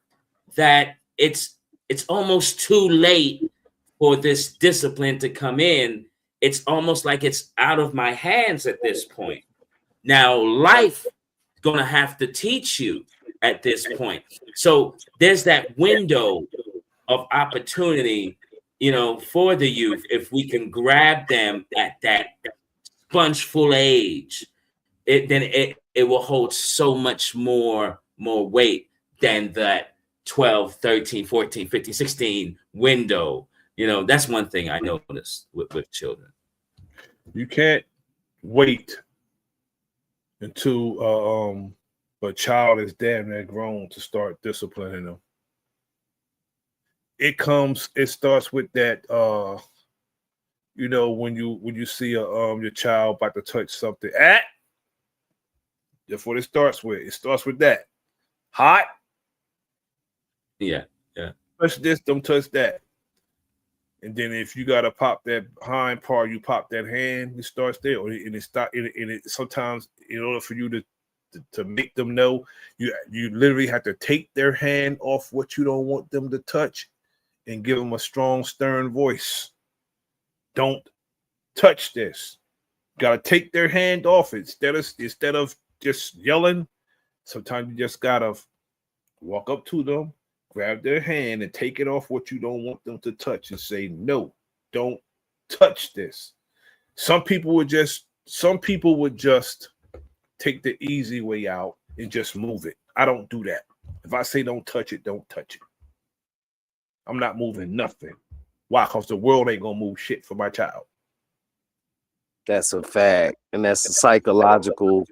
S9: that it's almost too late for this discipline to come in. It's almost like it's out of my hands at this point. Now, life is going to have to teach you at this point. So there's that window of opportunity, for the youth. If we can grab them at that sponge full age, then it will hold so much more weight than that 12, 13, 14, 15, 16 window. That's one thing I noticed with children.
S8: You can't wait until a child is damn near grown to start disciplining them. It starts with that when you see your child about to touch something. That's what it starts with. It starts with that. Hot.
S9: Yeah.
S8: Touch this, don't touch that. And then if you gotta pop that hind part, you pop that hand. It starts there, and it start. And it sometimes, in order for you to make them know, you literally have to take their hand off what you don't want them to touch, and give them a strong, stern voice. Don't touch this. Got to take their hand off it instead of just yelling. Sometimes you just gotta walk up to them, grab their hand, and take it off what you don't want them to touch, and say, "No, don't touch this." Some people would just take the easy way out and just move it. I don't do that. If I say don't touch it, don't touch it. I'm not moving nothing. Why? Because the world ain't gonna move shit for my child.
S10: That's a fact, and that's a psychological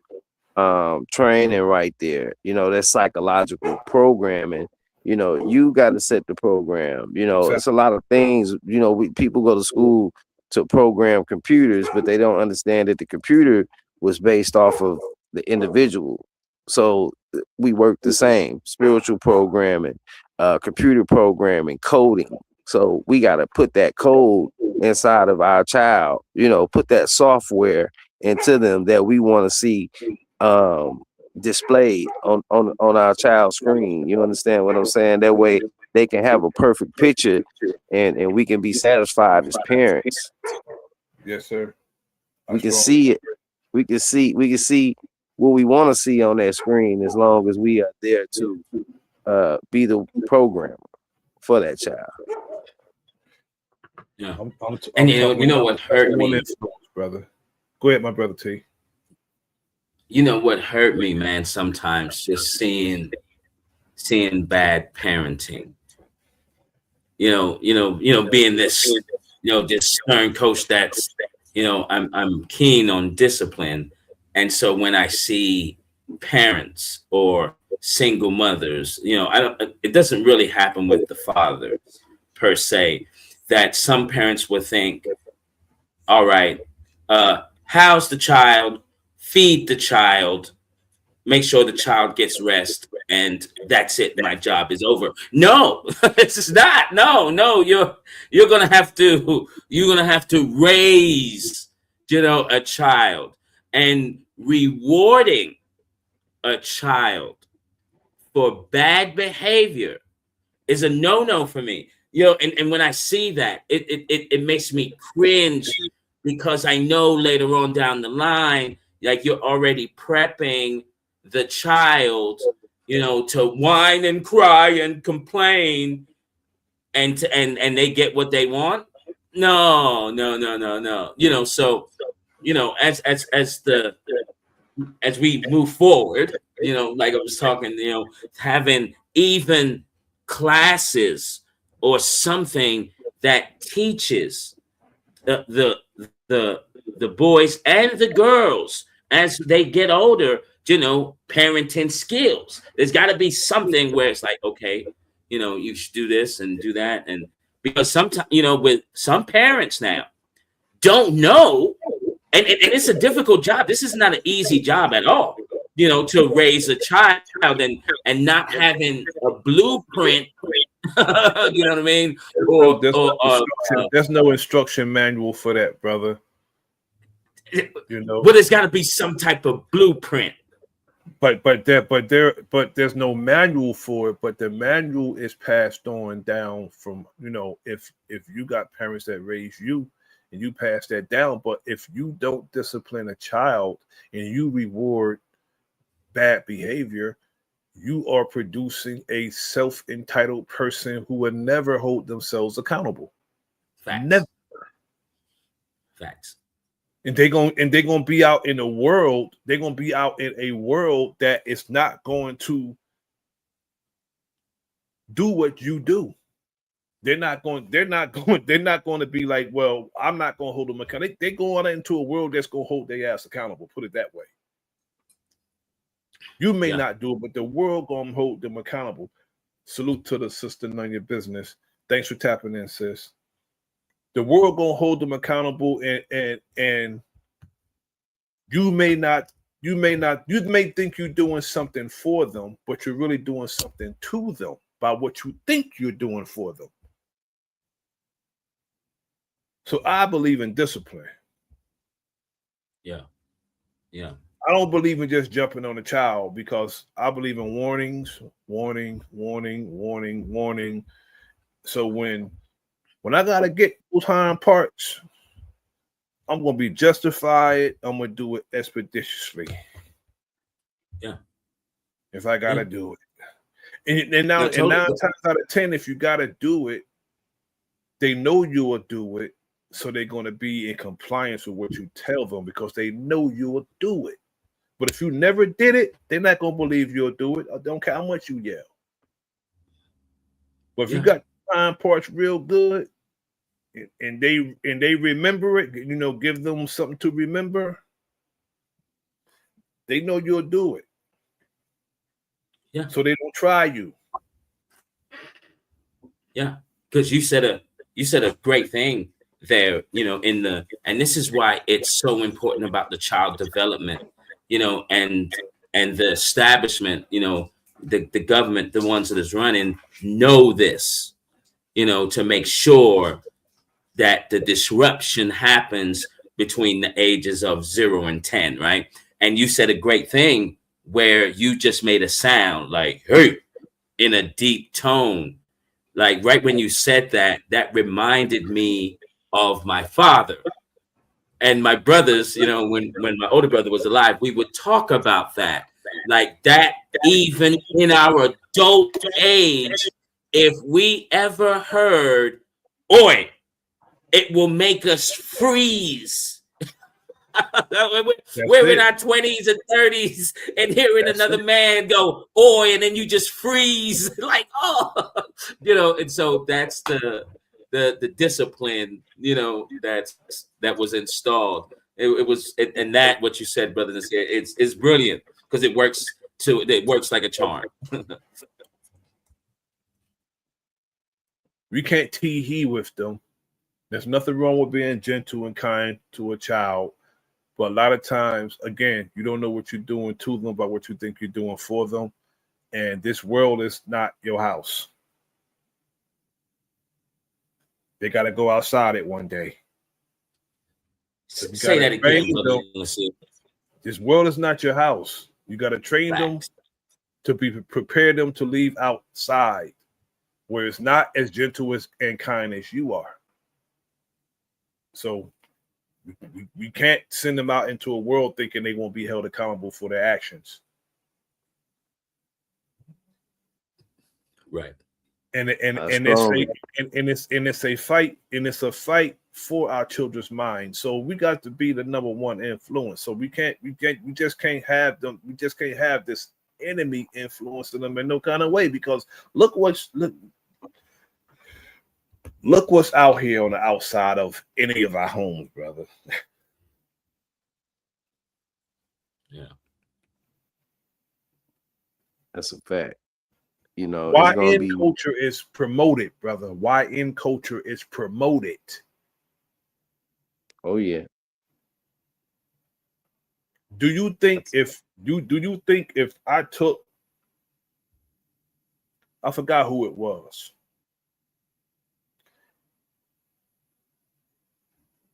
S10: training right there. You know, that's psychological programming. You know, you got to set the program. You know, it's a lot of things. You know, people go to school to program computers, but they don't understand that the computer was based off of the individual. So we work the same: spiritual programming, computer programming, coding. So we got to put that code inside of our child, you know, put that software into them that we want to see displayed on our child's screen. You understand what I'm saying? That way they can have a perfect picture, and we can be satisfied as parents.
S8: Yes, sir.
S10: We can see it. We can see what we want to see on that screen, as long as we are there to be the programmer for that child.
S9: Yeah.
S8: And
S9: you know what hurt me,
S8: brother. Go ahead, my brother T.
S9: You know what hurt me, man, sometimes just seeing bad parenting. Being this, this stern coach that's, I'm keen on discipline. And so when I see parents or single mothers, it doesn't really happen with the fathers per se, that some parents would think, all right, house the child, feed the child, make sure the child gets rest, and that's it. My job is over. No, it's not. No, you're gonna have to raise, a child, and rewarding a child for bad behavior is a no-no for me. And when I see that, it makes me cringe, because I know later on down the line, like, you're already prepping the child, to whine and cry and complain, and they get what they want. No. So, as we move forward, like I was talking, having even classes or something that teaches the boys and the girls as they get older, parenting skills. There's got to be something where it's like, okay, you should do this and do that. And because sometimes, with some parents now don't know, and it's a difficult job. This is not an easy job at all, to raise a child and not having a blueprint. You know what I mean?
S8: There's no instruction manual for that, brother.
S9: But there's got to be some type of blueprint.
S8: But there's no manual for it. But the manual is passed on down from, if you got parents that raise you, and you pass that down. But if you don't discipline a child and you reward bad behavior, you are producing a self-entitled person who will never hold themselves accountable.
S9: Facts.
S8: Never.
S9: Facts.
S8: And they're gonna be out in a world. They're gonna be out in a world that is not going to do what you do. They're not going to be like, well, I'm not going to hold them accountable. They're going into a world that's going to hold their ass accountable. Put it that way. You may not do it, but the world going to hold them accountable. Salute to the sister, none of your business. Thanks for tapping in, sis. The world going to hold them accountable, and you may think you're doing something for them, but you're really doing something to them by what you think you're doing for them. So I believe in discipline.
S9: Yeah. Yeah.
S8: I don't believe in just jumping on a child because I believe in warnings, warning, warning, warning, warning. So when I gotta get those hind parts, I'm gonna be justified. I'm gonna do it expeditiously.
S9: Yeah.
S8: If I gotta do it. And now
S9: No,
S8: and
S9: totally.
S8: 9 times out of 10, if you gotta do it, they know you will do it. So they're gonna be in compliance with what you tell them because they know you will do it. But if you never did it, they're not gonna believe you'll do it. I don't care how much you yell. But if you got hind parts real good, and they remember it, give them something to remember, they know you'll do it.
S9: Yeah.
S8: So they don't try you.
S9: Yeah, because you said a great thing there, and this is why it's so important about the child development, and the establishment, the government, the ones that is running, know this, to make sure that the disruption happens between the ages of 0 and 10, right? And you said a great thing where you just made a sound like, hey, in a deep tone. Like right when you said that, that reminded me of my father and my brothers. When my older brother was alive, we would talk about that. Like that, even in our adult age, if we ever heard, "Oi," it will make us freeze. We're in our 20s and 30s and hearing another man go, "Oi," and then you just freeze like, oh, and so that's the discipline, that was installed. It was, and that what you said, brother, it's brilliant because it works like a charm.
S8: We can't tee-hee with them. There's nothing wrong with being gentle and kind to a child. But a lot of times, again, you don't know what you're doing to them by what you think you're doing for them. And this world is not your house. They got to go outside it one day.
S9: Say that again, brother.
S8: This world is not your house. You got to train them to prepare them to leave outside where it's not as gentle and kind as you are. So we can't send them out into a world thinking they won't be held accountable for their actions.
S9: Right.
S8: And it's a fight for our children's minds. So we got to be the number one influence. So we just can't have them. We just can't have this enemy influencing them in no kind of way, because look what's out here on the outside of any of our homes, brother.
S9: Yeah.
S10: That's a fact.
S8: Why in culture is promoted, brother? Why in culture is promoted?
S10: Oh yeah.
S8: Do you think if I took, I forgot who it was.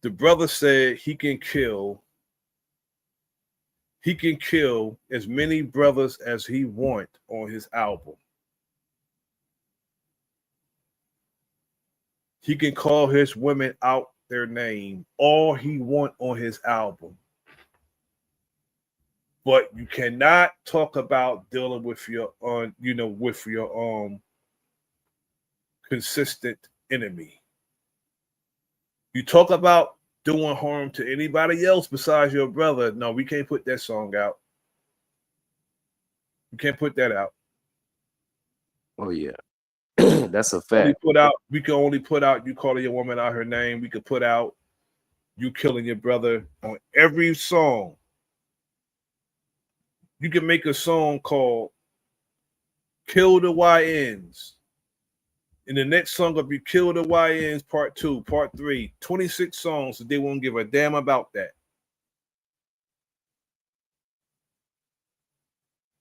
S8: The brother said he can kill as many brothers as he want on his album. He can call his women out their name all he want on his album. But you cannot talk about dealing with your consistent enemy. You talk about doing harm to anybody else besides your brother. No, we can't put that song out. You can't put that out.
S10: Oh yeah. That's a fact.
S8: We can only put out you calling your woman out her name. We could put out you killing your brother on every song. You can make a song called Kill the YNs. And the next song will be Kill the YNs Part 2, Part 3. 26 songs that they won't give a damn about that.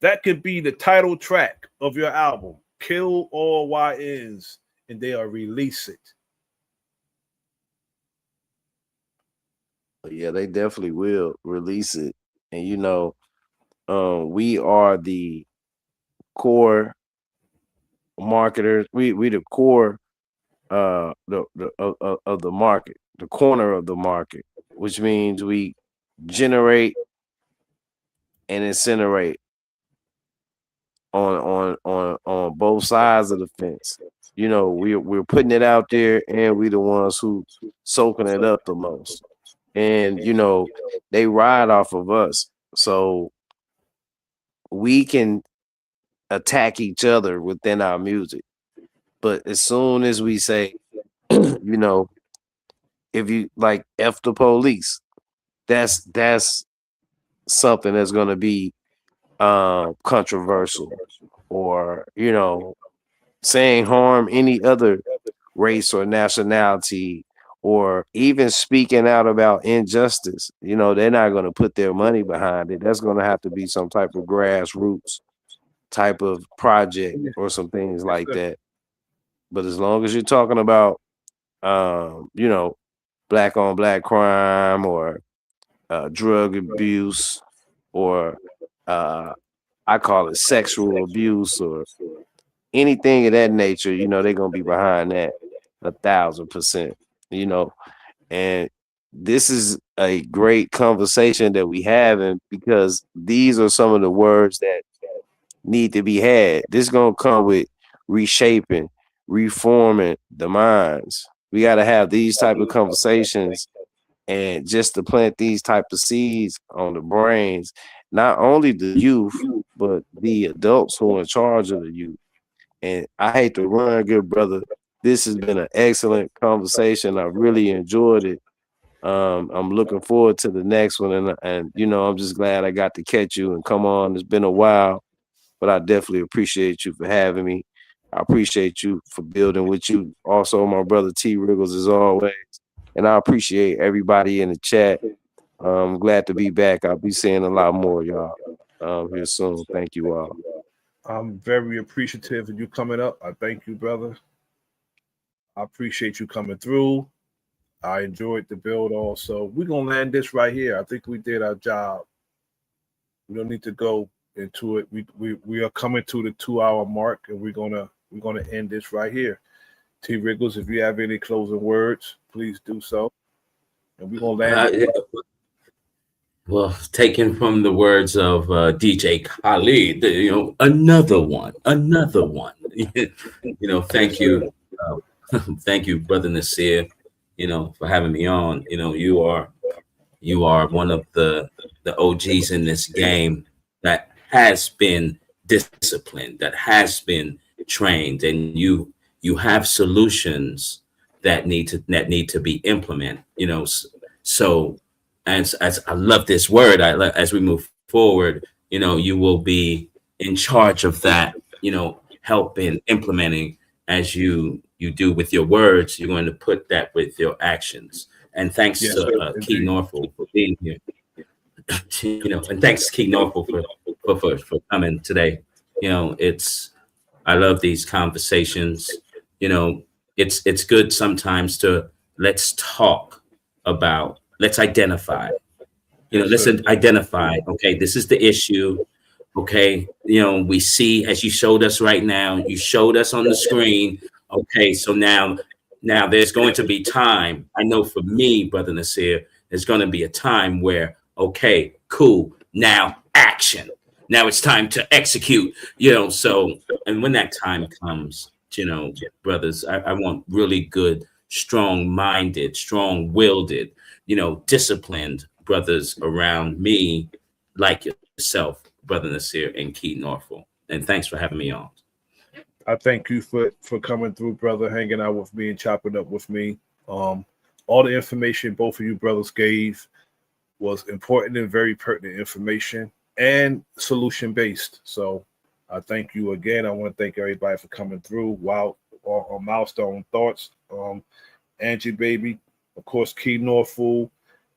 S8: That could be the title track of your album. Kill all YNs, and they'll release it.
S10: Yeah, they definitely will release it. And we are the core marketers. We the core of the market, the corner of the market, which means we generate and incinerate on both sides of the fence. We're putting it out there, and we the ones who soaking it up the most. And they ride off of us, so we can attack each other within our music. But as soon as we say, if you like F the police, that's something that's gonna be controversial, or saying harm any other race or nationality, or even speaking out about injustice. They're not going to put their money behind it. That's going to have to be some type of grassroots type of project or some things
S8: Yes,
S10: like
S8: sir.
S10: that. But as long as you're talking about black on black crime, or drug abuse, or I call it sexual abuse, or anything of that nature, they're gonna be behind that 1,000%. You know, and this is a great conversation that we having, because these are some of the words that need to be had. This gonna come with reshaping, reforming the minds. We gotta have these type of conversations, and just to plant these type of seeds on the brains, not only the youth, but the adults who are in charge of the youth. And I hate to run, good brother. This has been an excellent conversation. I really enjoyed it. I'm looking forward to the next one, and I'm just glad I got to catch you and come on. It's been a while, but I definitely appreciate you for having me. I appreciate you for building with you. Also, my brother T Wriggles, as always, and I appreciate everybody in the chat. I'm glad to be back. I'll be seeing a lot more, y'all, here soon. Thank you all.
S8: I'm very appreciative of you coming up. I thank you, brother. I appreciate you coming through. I enjoyed the build also. We're gonna land this right here. I think we did our job. We don't need to go into it. We are coming to the 2 hour mark, and we're gonna end this right here. T Wriggles, if you have any closing words, please do so. And we're gonna land it.
S9: Uh, well, taken from the words of DJ Khalid, another one, another one.
S8: Yes,
S9: Thank
S8: sir.
S9: you, thank you, brother Nasir. For having me on. You are one of the OGs in this game that has been disciplined, that has been trained, and you have solutions that need to be implemented. So as I love this word, as we move forward, you will be in charge of that. Helping implementing as you do with your words. You're going to put that with your actions. And thanks
S8: Yes,
S9: to
S8: sir.
S9: Key
S8: Indeed.
S9: Norfolk for being here. And thanks Key Norfolk for coming today. It's I love these conversations. You know, it's good sometimes to let's talk about, let's identify.
S8: Yes,
S9: Let's
S8: sir.
S9: identify. Okay, this is the issue. Okay, we see as you showed us right now. You showed us on the screen. Okay, so now there's going to be time. I know for me, brother Nasir, there's going to be a time where okay, cool. Now action. Now it's time to execute. So and when that time comes, brothers, I want really good, strong-minded, strong-willed, disciplined brothers around me, like yourself, brother Nasir and Key Norfolk. And thanks for having me on.
S8: I thank you for coming through, brother, hanging out with me and chopping up with me. Um, all the information both of you brothers gave was important and very pertinent information and solution based. So I thank you again. I want to thank everybody for coming through. Wow, on milestone thoughts. Angie Baby, of course, Key Norfolk,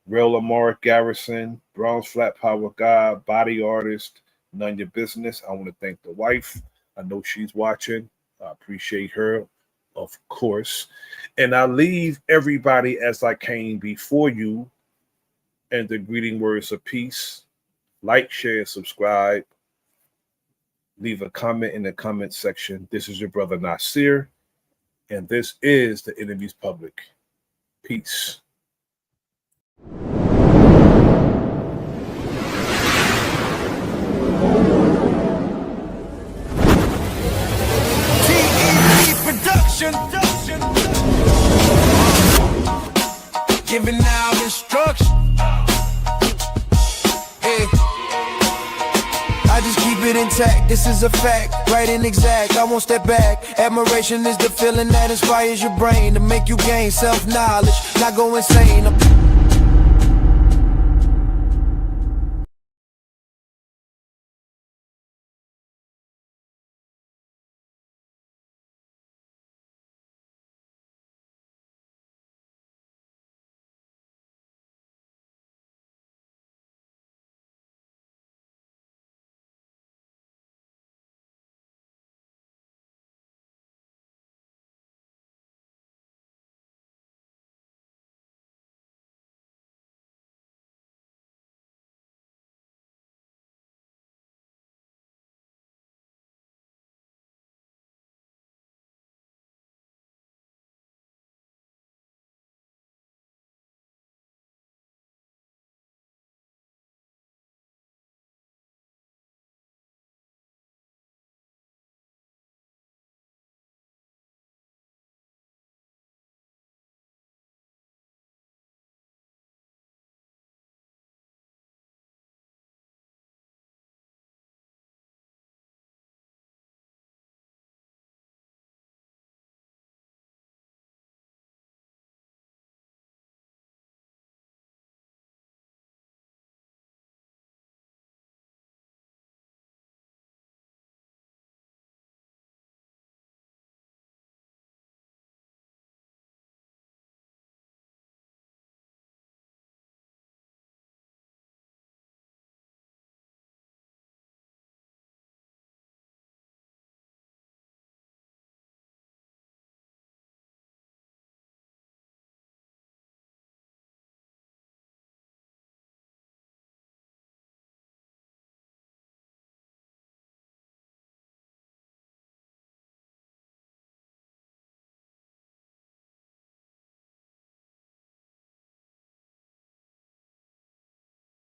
S8: Real Lamar Garrison, Bronze Flat Power Guy, Body Artist, None Your Business. I want to thank the wife. I know she's watching. I appreciate her, of course. And I leave everybody as I came before you and the greeting words of peace. Like, share, subscribe. Leave a comment in the comment section. This is your brother Nasir, and this is the Enemy's Public. Peace.
S1: Production. Giving out instruction. Hey. I just keep it intact, this is a fact, right and exact, I won't step back. Admiration is the feeling that inspires your brain to make you gain self-knowledge, not go insane.